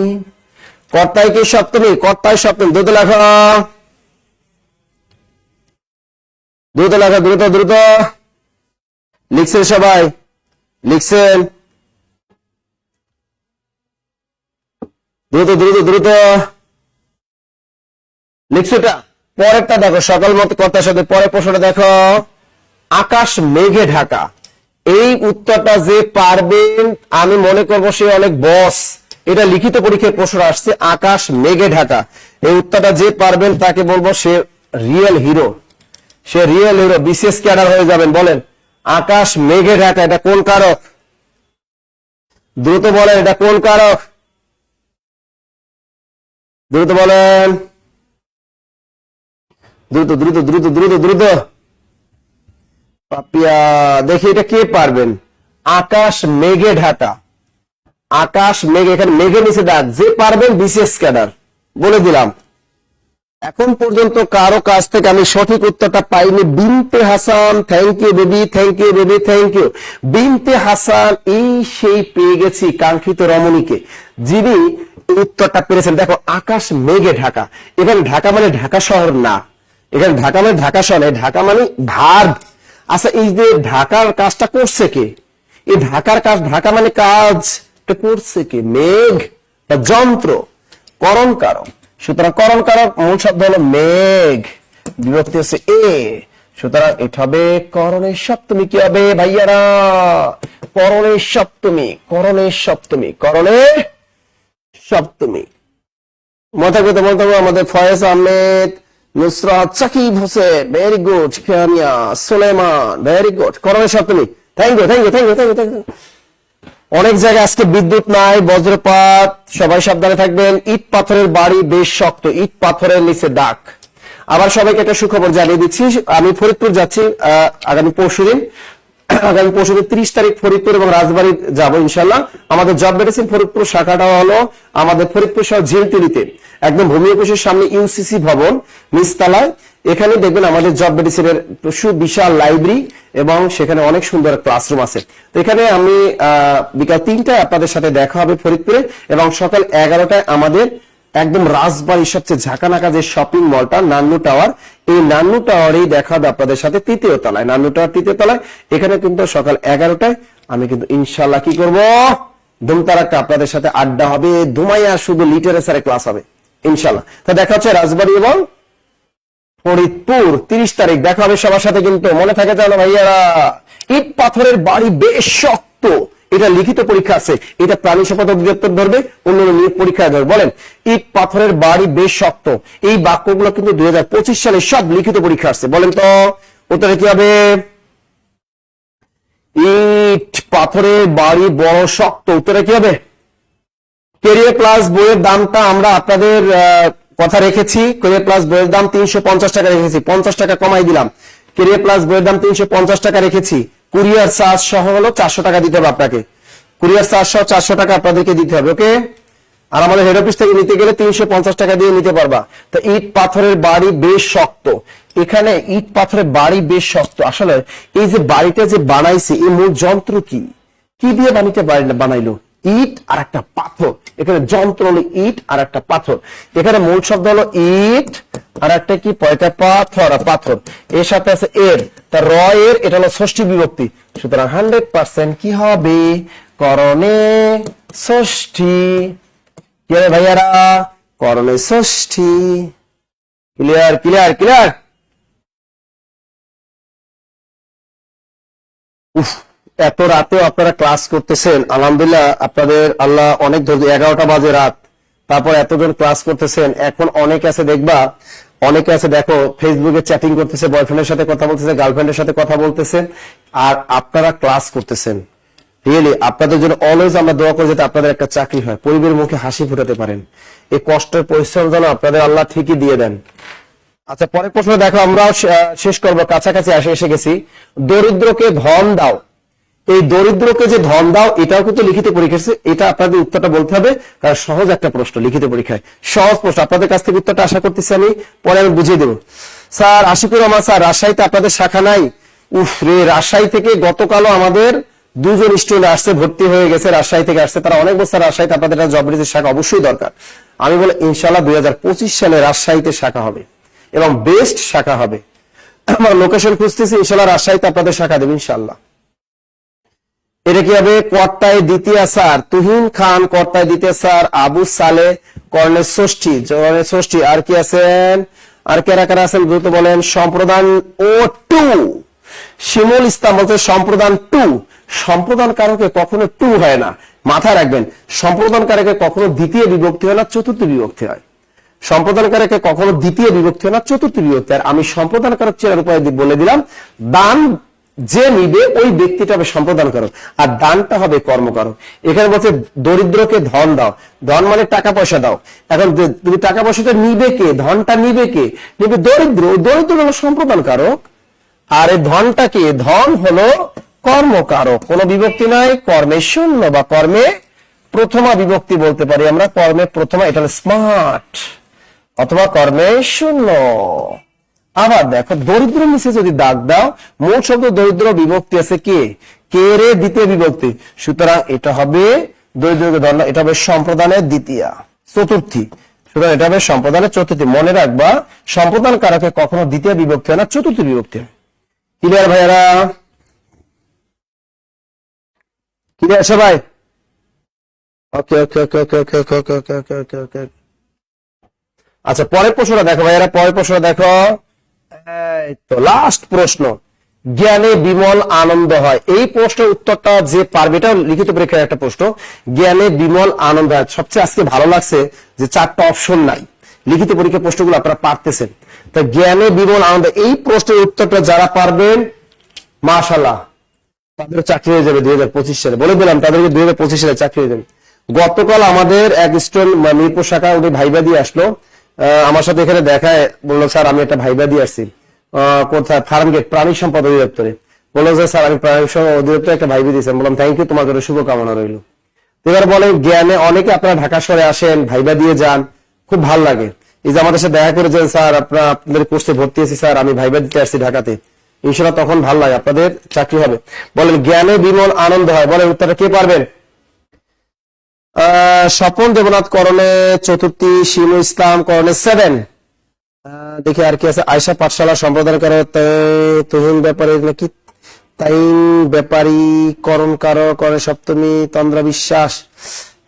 কর্তায় কি সপ্তমী? কর্তায় সপ্তমী। দ্রুত লেখা, দ্রুত লেখা, দ্রুত দ্রুত। লিখছেন সবাই? লিখছেন? দ্রুত দ্রুত দ্রুত লিখছো এটা? পরেরটা দেখো, সকল মত কর্তার সাথে। পরের প্রশ্নটা দেখো, আকাশ মেঘে ঢাকা। এই উত্তরটা যে পারবেন আমি মনে করবো সে অনেক বস। এটা লিখিত পরীক্ষায় প্রশ্ন আসছে, আকাশ মেঘে ঢাকা। এই উত্তরটা যে পারবেন তাকে বলবো সে রিয়েল হিরো, সে রিয়েল হিরো, বিশেষ ক্যাডার হয়ে যাবেন। বলেন আকাশ মেঘে ঢাকা, এটা কোন কারক? দ্রুত বলেন, এটা কোন কারক? দ্রুত বলেন, দ্রুত দ্রুত দ্রুত দ্রুত দ্রুত। পাপিয়া, দেখি এটা কে পারবেন? আকাশ মেঘে ঢাকা, আকাশ মেঘে, এখানে মেঘে নিচে দাগ, যে পারবেন বিশেষ ক্যাডার, বলে দিলাম। এখন পর্যন্ত কারো কাছ থেকে আমি সঠিক উত্তরটা পাইনি। Binte Hasan, thank you baby, thank you baby, thank you. Binte Hasan, এই সেই পেয়ে গেছি কাঙ্ক্ষিত রমণীকে, যিনি উত্তরটা পেরেছেন। দেখো আকাশ মেঘে ঢাকা, এখানে ঢাকা মানে ঢাকা শহর না, এখানে ঢাকা মানে ঢাকা শহর, ঢাকা মানে ভার্ব। আচ্ছা, এই যে ঢাকার কাজটা করছে কে? এই ঢাকার কাজ, ঢাকা মানে কাজ করছে কে? মেঘ, যন্ত্র, করণ কারক। সুতরাং করণ কারক মূল শব্দ হলো মেঘ, বিভক্তি হচ্ছে এ। সুতরাং এটা হবে করণের সপ্তমী। কি হবে ভাইয়ারা? করণের সপ্তমী, করণের সপ্তমী, করণের সপ্তমী। মাথা কথা বলতে হবে। আমাদের ফয়েজ আহমেদ, নুসরাত, সাকিব হোসেন, ভেরি গুড। খেয়ানিয়া, সুলেমান, ভেরি গুড। করণের সপ্তমী, thank you thank you thank you thank you thank you. অনেক জায়গায় আজকে বিদ্যুৎ নাই, বজ্রপাত, সবাই সাবধানে থাকবেন। ইট পাথরের বাড়ি বেশ শক্ত, ইট পাথরের নিচে দাগ। আবার সবাইকে একটা সুখবর জানিয়ে দিচ্ছি, আমি ফরিদপুর যাচ্ছি আগামী পরশুদিন। আগামী পরশুদিন 30 তারিখ ফরিদপুর এবং রাজবাড়ী যাবো ইনশাল্লাহ। আমাদের জব মেডিসিন ফরিদপুর শাখাটা হলো আমাদের ফরিদপুর শহর ঝিলতিলিতে, একদম ভূমি অফিসের সামনে ইউসিসি ভবন নিচতলায়। এখানে দেখবেন আমাদের জব মেডিসিনের সুবিশাল লাইব্রেরি এবং সেখানে অনেক সুন্দর ক্লাসরুম আছে। তো এখানে আমি বিকাল 3টায় আপনাদের সাথে দেখা হবে ফরিদপুরে, এবং সকাল 11টায় আমাদের একদম রাজবাড়ির সবচেয়ে ঝাঁকানাকা যে শপিং মলটা নান্নু টাওয়ার, এই নান্নু টাওয়ারেই দেখা হবে আপনাদের সাথে, তৃতীয় তলায়, নান্নু টাওয়ার তৃতীয় তলায়। এখানে কিন্তু সকাল 11টায় আমি কিন্তু ইনশাল্লাহ কি করব, ধুমতারাক্কা আপনাদের সাথে আড্ডা হবে, ধুমাইয়া শুধু লিটারেচারে ক্লাস হবে ইনশাল্লাহ। তো দেখা হচ্ছে রাজবাড়ি এবং ফরিদপুর 30 তারিখ দেখা হবে সবার সাথে, কিন্তু মনে থাকে জানো ভাইয়ারা। ইট পাথরের বাড়ি বেশ শক্ত, এটা লিখিত পরীক্ষা আছে, এটা প্রাণী সম্পদ অধিদপ্তর ধরবে, অন্যান্য নিয়োগ পরীক্ষায় ধরবে। বলেন ইট পাথরের বাড়ি বেশ শক্ত, এই বাক্যগুলো কিন্তু 2025 সালে সব লিখিত পরীক্ষা আসছে। বলেন তো উত্তরে কি হবে? ইট পাথরের বাড়ি বড় শক্ত, উত্তরে কি হবে? কেরিয়ার প্লাস বইয়ের দামটা আমরা আপনাদের কথা রেখেছি, কেরিয়ার প্লাস বইয়ের দাম 350 টাকা রেখেছি, 50 টাকা কমাই দিলাম। কেরিয়ার প্লাস বইয়ের দাম 350 টাকা রেখেছি, কুরিয়ার চার্জ সহ হলো 400 টাকা দিতে হবে আপনাকে, কুরিয়ার চার্জ সহ 400 টাকা আপনাদেরকে দিতে হবে, ওকে। আর আমাদের হেড অফিস থেকে নিতে গেলে 350 টাকা দিয়ে নিতে পারবা। তো ইট পাথরের বাড়ি বেশ শক্ত, এখানে ইট পাথরের বাড়ি বেশ শক্ত, আসলে এই যে বাড়িটা যে বানাইছে এই মূল যন্ত্র কি, কি দিয়ে বাড়িটা বানাইলো? ইট আর একটা পাথর, এখানে যন্ত্র হলো ইট আর একটা পাথর, এখানে মূল শব্দ হলো ইট আর একটা কি পয়টা পাথর, পাথর এর সাথে আছে এর, তার র এর, এটা হলো ষষ্ঠী বিভক্তি, সুতরাং 100% কি হবে করণে ষষ্ঠী। কি হবে ভাইয়ারা করণে ষষ্ঠী। Clear clear clear. এত রাতেও আপনারা ক্লাস করতেছেন, আলহামদুলিল্লাহ আপনাদের আল্লাহ অনেক ধৈর্য। 11টা বাজে রাত, তারপর এতজন ক্লাস করতেছেন। এখন অনেকে আছে দেখবা, অনেকে আছে দেখো ফেসবুকে চ্যাটিং করতেছে, বয়ফ্রেন্ডের সাথে কথা বলতেছে, গার্লফ্রেন্ডের সাথে কথা বলতেছে, আর আপনারা ক্লাস করতেছেন। রিয়েলি আপনাদের জন্য অলওয়েজ আমরা দোয়া করি যাতে আপনাদের একটা চাকরি হয়, পরিবারের মুখে হাসি ফোটাতে পারেন। এই কষ্টের পরিশ্রম যেন আপনাদের আল্লাহ ঠিকই দিয়ে দেন। আচ্ছা পরের প্রশ্ন দেখো, আমরাও শেষ করবো, কাছাকাছি এসে গেছি। দরিদ্রকে ধন দাও, এই দরিদ্রকে যে ধন দাও এটাও কিন্তু লিখিত পরীক্ষা, এটা আপনাদের উত্তরটা বলতে হবে, কারণ সহজ একটা প্রশ্ন লিখিত পরীক্ষায়, সহজ প্রশ্ন। আপনাদের কাছ থেকে উত্তরটা আশা করতেছি আমি, পরে আমি বুঝিয়ে দেবো। স্যার আশিকুর রহমান স্যার, রাজশাহীতে আপনাদের শাখা নাই? উফ রে, রাজশাহী থেকে গতকালও আমাদের 2জন স্টুডেন্ট আসছে, ভর্তি হয়ে গেছে, রাজশাহী থেকে আসছে, তারা অনেক বছর রাজশাহীতে, আপনাদের জব রিজের শাখা অবশ্যই দরকার। আমি বলে ইনশাল্লাহ 2025 সালে রাজশাহীতে শাখা হবে এবং বেস্ট শাখা হবে। আমার লোকেশন খুঁজতেছি, ইনশাল্লাহ রাজশাহীতে আপনাদের শাখা দেবে ইনশাল্লাহ। এটা কি হবে কর্তায় দ্বিতীয় স্যার, তুহিন খান কর্তায় দ্বিতীয় স্যার, আবু সালে কর্ণের ষষ্ঠী, কর্ণের ষষ্ঠী। আর কি আছেন, আর কারা কারা আছেন দ্রুত বলেন। সম্প্রদান ও টু, শিমুল ইসলাম বলছে সম্প্রদান টু। সম্প্রদান কারকে কখনো টু হয় না, মাথায় রাখবেন। সম্প্রদান কারকে কখনো দ্বিতীয় বিভক্তি হয় না, চতুর্থ বিভক্তি হয়। সম্প্রদান কারকে কখনো দ্বিতীয় বিভক্তি হয় না, চতুর্থ বিভক্তি। আর আমি সম্প্রদান কারক চেনার উপায় বলে দিলাম, দান যে নিবে ওই ব্যক্তিটা হবে সম্প্রদান কারক, আর দানটা হবে কর্মকারক। এখানে বলছে দরিদ্রকে ধন দাও, ধন মানে টাকা পয়সা দাও। এখন তুমি টাকা পয়সাটা নিবে কে, ধনটা নিবে কে, নিবে দরিদ্র, দরিদ্র হলো সম্প্রদান কারক। আর এই ধনটা কি, ধন হলো কর্মকারক, কোনো বিভক্তি নাই, কর্মে শূন্য বা কর্মে প্রথমা বিভক্তি বলতে পারি আমরা, কর্মে প্রথমা, এটা হলো স্মার্ট, অথবা কর্মে শূন্য। আবার দেখো দরিদ্র নিচে যদি দাগ দাও, মূল শব্দ দরিদ্র, বিভক্তি আছে কে, কে রে দ্বিতীয় বিভক্তি, সুতরাং এটা হবে দরিদ্রকে ধন, এটা হবে সম্প্রদানের দ্বিতীয়া চতুর্থী, সুতরাং এটা হবে সম্প্রদানের চতুর্থী। মনে রাখবা সম্প্রদান কারকে কখনো দ্বিতীয় বিভক্তি হয় না, চতুর্থ বিভক্তি হয়। ক্লিয়ার ভাইয়ারা, ক্লিয়ার সবাই? ওকে okay okay okay okay okay okay okay okay okay ওকে। আচ্ছা পরের প্রশ্নটা দেখো ভাইয়ারা, পরের প্রশ্নটা দেখো, এই তো লাস্ট প্রশ্ন, জ্ঞানে বিমল আনন্দ হয়। এই প্রশ্নের উত্তরটা যে পারবে, এটা লিখিত পরীক্ষার একটা প্রশ্ন, জ্ঞানে বিমল আনন্দ হয়। সবচেয়ে আজকে ভালো লাগছে যে 4টা অপশন নাই, লিখিত পরীক্ষার প্রশ্নগুলো আপনারা পারতেছেন। তো জ্ঞানে বিমল আনন্দ, এই প্রশ্নের উত্তরটা যারা পারবেন মাশাআল্লাহ তাদের চাকরি হয়ে যাবে 2025 সালে, বলে দিলাম তাদেরকে 2025 সালে চাকরি হয়ে যাবে। গতকাল আমাদের এক স্টুডেন্ট মিরপুর শাখা, উনি ভাইবা দিয়ে আসলো, আমার সাথে এখানে দেখায়, বললো স্যার আমি একটা ভাইবা দিয়ে আসছি, কোথায়, ফার্মগেট প্রাণী সম্পদ অধিদপ্তরে। বললো যে স্যার আমি প্রাণী সম্পদ অধিদপ্তরে একটা ভাইবা দিয়েছেন। বললাম থ্যাংক ইউ, তোমার জন্য শুভকামনা রইল। এবার বলে জ্ঞানে অনেকে আপনারা ঢাকা শহরে আসেন, ভাইবা দিয়ে যান, খুব ভালো লাগে। এই যে আমাদের সাথে দেখা করেছেন, স্যার আপনাদের কোর্সে ভর্তি হয়েছি স্যার, আমি ভাইবা দিতে আসছি ঢাকাতে, ইনশাল্লাহ তখন ভালো লাগে, আপনাদের চাকরি হবে। বলেন জ্ঞানে বিমল আনন্দ হয়, বলেন উত্তরটা কে পারবেন? স্বপন দেবনাথ করণে চতুর্থী, শিমু ইসলাম করণে 7। দেখি আর কি আছে, আয়সা পাঠশালা সম্প্রদান করে, তুহিন ব্যাপারী নাকি, তাইন ব্যাপারী করণ কারো করণে সপ্তমী, তন্দ্রা বিশ্বাস।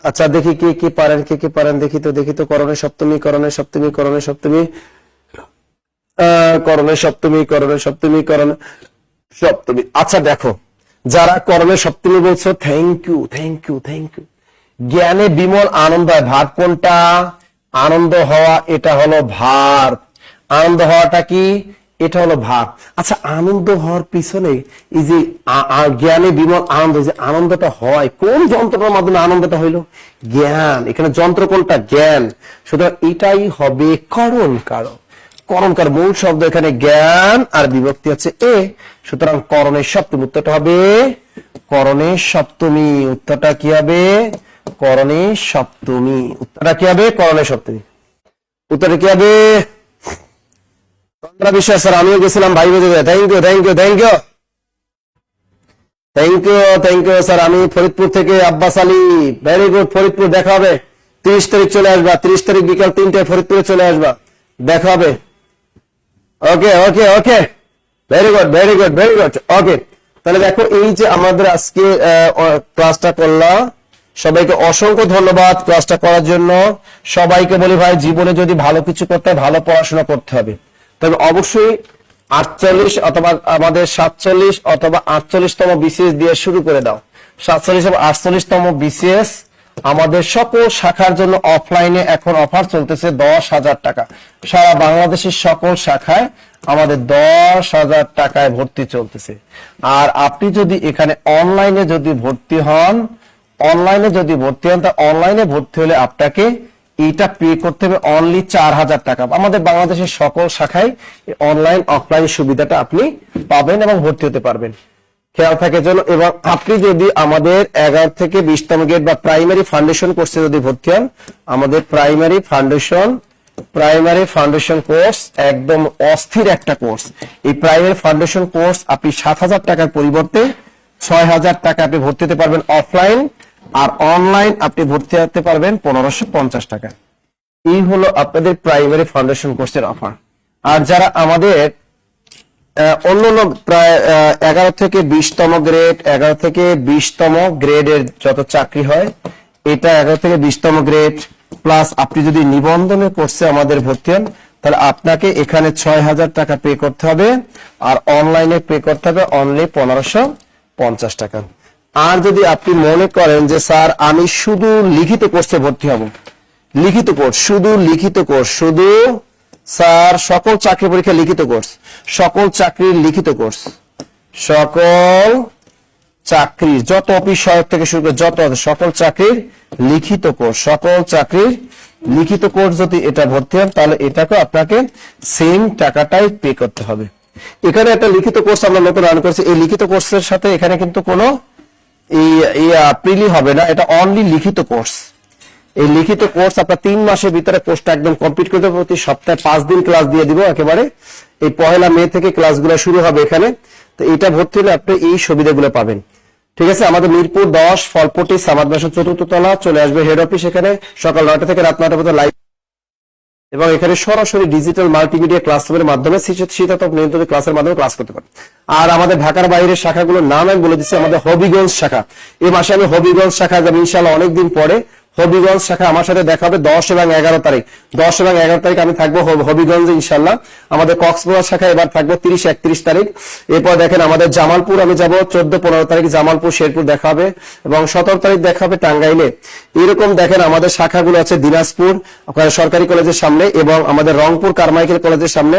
আচ্ছা দেখি কে কি পারেন, কে কি পারেন, দেখি তো করণে সপ্তমী, করণে সপ্তমী, করণে সপ্তমী, করণে সপ্তমী, করণে সপ্তমী, করণে সপ্তমী। আচ্ছা দেখো যারা করণে সপ্তমী বলছো, thank you thank you thank you. জ্ঞানে বিমল আনন্দ হয়, ভাব কোনটা, আনন্দ হওয়া, এটা হলো ভার। আনন্দ হওয়াটা কি, এটা হলো ভাব। আচ্ছা আনন্দ হওয়ার পিছনে এই যে জ্ঞানে বিমল আনন্দ, যে আনন্দটা হয় কোন যন্ত্রের মাধ্যমে আনন্দটা হইলো, জ্ঞান। এখানে যন্ত্র কোনটা, জ্ঞান, সুতরাং এটাই হবে করণ কারক। করণকার মূল শব্দ এখানে জ্ঞান, আর বিভক্তি হচ্ছে এ, সুতরাং করণের সপ্তমী, উত্তরটা হবে করণের সপ্তমী। উত্তরটা কি হবে, করণের সপ্তমী। উত্তরটা কি হবে, করণের সপ্তমী। উত্তরটা কি হবে, তন্দ্রা বিশ্বাস স্যার, আমিও গেছিলাম ভাই বোঝে, thank you thank you thank you. Thank you sir. আমি ফরিদপুর থেকে আব্বাস আলী, ভেরি গুড। ফরিদপুর দেখা হবে 30 তারিখ, চলে আসবা 30 তারিখ বিকাল 3টায় ফরিদপুরে চলে আসবা, দেখা হবে। Okay okay okay, very good very good very good. Okay, তাহলে দেখো এই যে আমাদের আজকে ক্লাসটা করলাম, সবাইকে অসংখ্য ধন্যবাদ ক্লাসটা করার জন্য। সবাইকে বলি ভাই, জীবনে যদি ভালো কিছু করতে হয়, ভালো পড়াশোনা করতে হবে, তবে অবশ্যই 48 অথবা আমাদের 47 অথবা 48তম বিসিএস দিয়ে শুরু করে দাও। 47 এবং 48তম বিসিএস আমাদের সকল শাখার জন্য অফলাইনে এখন অফার চলতেছে 10,000 টাকা। সারা বাংলাদেশের সকল শাখায় আমাদের 10,000 টাকায় ভর্তি চলতেছে। আর আপনি যদি এখানে অনলাইনে যদি ভর্তি হন, তা অনলাইনে ভর্তি হলে আপনাকে এটা পে করতে হবে অনলি 4,000 টাকা। আমাদের বাংলাদেশের সকল শাখায় অনলাইন অফলাইন সুবিধাটা আপনি পাবেন এবং ভর্তি হতে পারবেন, খেয়াল থাকে যেন। এবং আপনি যদি আমাদের 11 থেকে 20তম গ্রেড বা প্রাইমারি ফাউন্ডেশন কোর্সে যদি ভর্তি হন, আমাদের প্রাইমারি ফাউন্ডেশন কোর্স একদম অস্থির একটা কোর্স। এই প্রাইমারি ফাউন্ডেশন কোর্স আপনি 7,000 টাকার পরিবর্তে 6,000 টাকা আপনি ভর্তি হতে পারবেন অফলাইন, আর অনলাইন আপনি ভর্তি হতে পারবেন 1550 টাকা। এই হলো আপনাদের প্রাইমারি ফাউন্ডেশন কোর্সের অফার। আর যারা আমাদের অন্যান্য প্রায় 11 থেকে 20তম গ্রেডের যত চাকরি হয়, এটা 11 থেকে 20তম গ্রেড প্লাস আপনি যদি নিবন্ধনের কোর্সে আমাদের ভর্তি হন, তাহলে আপনাকে এখানে 6,000 টাকা পে করতে হবে, আর অনলাইনে পে করতে হবে অনলি 1550 টাকা। আর যদি আপনি মনে করেন যে স্যার আমি শুধু লিখিত কোর্সে ভর্তি হব, লিখিত কোর্স, শুধু স্যার সকল চাকরি পরীক্ষা লিখিত কোর্স, সকল চাকরির লিখিত কোর্স, সকল চাকরির যত অফিস সহায়ক থেকে শুরু করে যত সকল চাকরির লিখিত কোর্স যদি এটা ভর্তি হন, তাহলে এটাকে আপনাকে সেম টাকাটাই পে করতে হবে। এখানে একটা লিখিত কোর্স আমরা নতুন রান করেছি। এই লিখিত কোর্সের সাথে এখানে কিন্তু কোনো প্রিলি হবে না, এটা অনলি লিখিত কোর্স। এই লিখিত কোর্স আপনার 3 মাসের ভিতরে কোর্সটা একদম কমপ্লিট করতে, প্রতি সপ্তাহে 5 দিন ক্লাস দিয়ে দিব একেবারে। এই 1 মে থেকে ক্লাসগুলো শুরু হবে এখানে। তো এটা ভর্তি হলে আপনি এই সুবিধাগুলো পাবেন, ঠিক আছে। আমাদের মিরপুর 10 ফলপটি সামাদ বাসা 4th তলা, চলে আসবে হেড অফিস। এখানে সকাল 9টা থেকে রাত 9টা পর্যন্ত লাইভ, এবং এখানে সরাসরি ডিজিটাল মাল্টিমিডিয়া ক্লাসরুমের মাধ্যমে শীতাতপ নিয়ন্ত্রিত ক্লাসের মাধ্যমে ক্লাস করতে পারেন। আর আমাদের ঢাকার বাইরের শাখাগুলোর নাম আমি বলে দিচ্ছি। আমাদের হবিগঞ্জ শাখা, এই মাসে আমি হবিগঞ্জ শাখা যাবো ইনশাআল্লাহ, অনেকদিন পরে। হবিগঞ্জ শাখা আমার সাথে দেখা হবে 10 এবং 11 তারিখ। 10 এবং 11 তারিখ আমি থাকবো হবিগঞ্জে ইনশাআল্লাহ। আমাদের কক্সবাজার শাখা এবার থাকবো 30-31 তারিখ। এরপর দেখেন আমাদের জামালপুর আমি যাব 14-15 তারিখ, জামালপুর শেরপুর দেখা হবে, এবং 17 তারিখ দেখা হবে টাঙ্গাইলে। এরকম দেখেন আমাদের শাখাগুলো আছে দিনাজপুর সরকারি কলেজের সামনে, এবং আমাদের রংপুর কারমাইকেল কলেজের সামনে,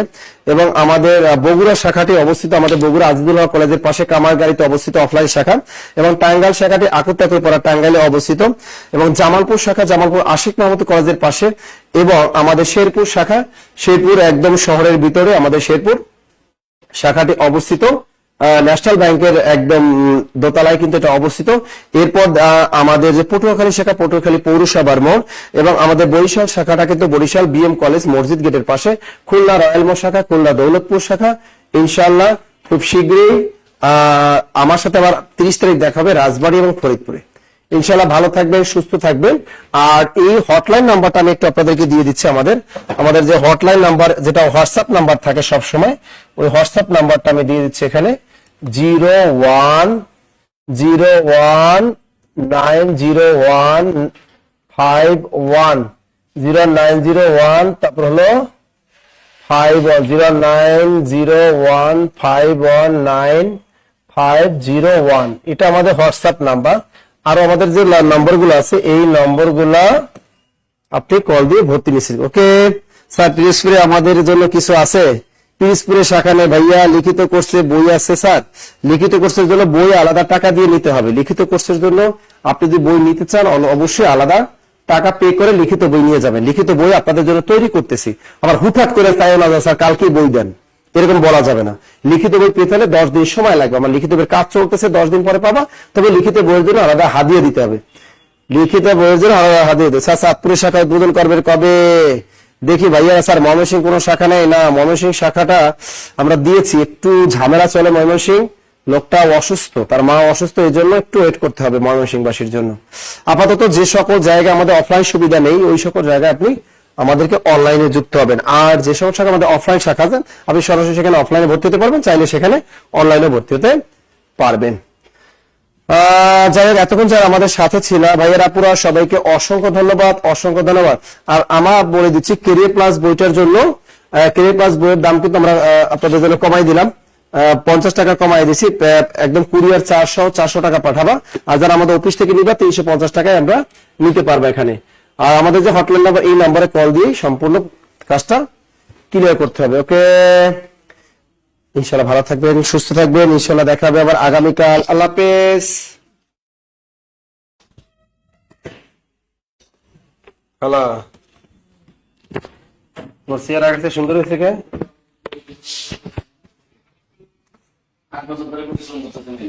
এবং আমাদের বগুড়া শাখাটি অবস্থিত আমাদের বগুড়া আজিজুল্লাহ কলেজের পাশে কামারগাড়িতে অবস্থিত অফলাইন শাখা, এবং টাঙ্গাইল শাখাটি আকুতাকুরপাড়া টাঙ্গাইলে অবস্থিত, এবং জামালপুর শাখা জামালপুর আশিক মাহমুদ কলেজের পাশে, এবং আমাদের শেরপুর শাখা শেরপুর একদম শহরের ভিতরে আমাদের শেরপুর শাখাটি অবস্থিত, ন্যাশনাল ব্যাংকের একদম দোতলায় কিন্তু এটা অবস্থিত। এরপর আমাদের যে পটুয়াখালী শাখা পটুয়াখালী পৌরসভার মোড়, এবং আমাদের বরিশাল শাখাটা কিন্তু বরিশাল বিএম কলেজ মসজিদ গেটের পাশে, খুলনা রয়্যাল মোড় শাখা খুলনা দৌলতপুর শাখা। ইনশাআল্লাহ খুব শীঘ্রই আমার সাথে আবার 30 তারিখ দেখা হবে রাজবাড়ী এবং ফরিদপুরে। ইনশাআল্লাহ ভালো থাকবেন, সুস্থ থাকবেন। আর এই হটলাইন নাম্বারটা আমি একটু আপনাদেরকে দিয়ে দিচ্ছি। আমাদের যে হটলাইন নাম্বার, যেটা হোয়াটসঅ্যাপ নাম্বার থাকে সব সময়, ওই হোয়াটসঅ্যাপ নাম্বারটা আমি দিয়ে দিচ্ছি এখানে 01015100901, তারপর হলো 09015195001। এটা আমাদের হোয়াটসঅ্যাপ নাম্বার। আর আমাদের যে নম্বরগুলো আছে এই নম্বরগুলা আপনি কল দিয়ে ভর্তি নিচ্ছেন। ওকে স্যার, পিরোজপুরে আমাদের জন্য কিছু আছে? পিরোজপুরে শাখা নেই ভাইয়া, লিখিত কোর্সে বই আছে স্যার। লিখিত কোর্সের জন্য বই আলাদা টাকা দিয়ে নিতে হবে। লিখিত কোর্সের জন্য আপনি যদি বই নিতে চান অবশ্যই আলাদা টাকা পে করে লিখিত বই নিয়ে যাবেন। লিখিত বই আপনাদের জন্য তৈরি করতেছি, আবার হুটহাট করে তাইও না স্যার কালকেই বই দেন, এরকম বলা যাবে না। লিখিত বই পেতে হলে 10 দিন সময় লাগবে। আমার লিখিত বইয়ের কাজ চলতেছে, 10 দিন পরে পাবা। তবে লিখিত বইয়ের জন্য আলাদা হাদিয়া দিতে হবে। লিখিত বইয়ের জন্য আলাদা হাদিয়া দিতে। স্যার চাঁদপুরের শাখায় উদ্বোধন করবেন কবে? দেখি ভাইয়া। স্যার ময়মনসিংহ কোনো শাখা নেই না, ময়মনসিংহ শাখাটা আমরা দিয়েছি, একটু ঝামেলা চলে ময়মনসিংহ, লোকটা অসুস্থ, তার মা অসুস্থ, এই জন্য একটু ওয়েট করতে হবে ময়মনসিংহবাসীর জন্য। আপাতত যে সকল জায়গায় আমাদের অফলাইন সুবিধা নেই ওই সকল জায়গায় আপনি আমাদেরকে অনলাইনে যুক্ত হবেন। আর যে সকল শাখা আমাদের অফলাইন শাখা আছেন আপনি সরাসরি সেখানে অফলাইনে ভর্তি হতে পারবেন, চাইলে সেখানে অনলাইনে ভর্তি হতে পারবেন। যাই হোক, এতক্ষণ যারা আমাদের সাথে ছিল ভাইয়েরা পুরা সবাইকে অসংখ্য ধন্যবাদ, অসংখ্য ধন্যবাদ। আর আমার বলে দিচ্ছি ক্যারিয়ার প্লাস বইটার জন্য, ক্যারিয়ার প্লাস বইয়ের দাম কিন্তু আমরা আপনাদের জন্য কমাই দিলাম, 50 টাকা কমাই দিছি, একদম কুরিয়ার 400 টাকা পাঠাবা। আর যারা আমাদের অফিস থেকে নিবা 350 টাকায় আমরা নিতে পারবো এখানে। আর আমাদের যে হটলাইন নাম্বার, এই নাম্বারে কল দিয়ে সম্পূর্ণ কাজটা ক্লিয়ার করতে হবে। ওকে, ইনশাল্লাহ ভালো থাকবেন, সুস্থ থাকবেন, ইনশাল্লাহ দেখা হবে আবার আগামীকাল। আল্লাহ হাফেজ। হ্যালো, মোর চেয়ার আগে সুন্দর হয়েছে কে? 8 বছর ধরে করতে শুরু করতে তুমি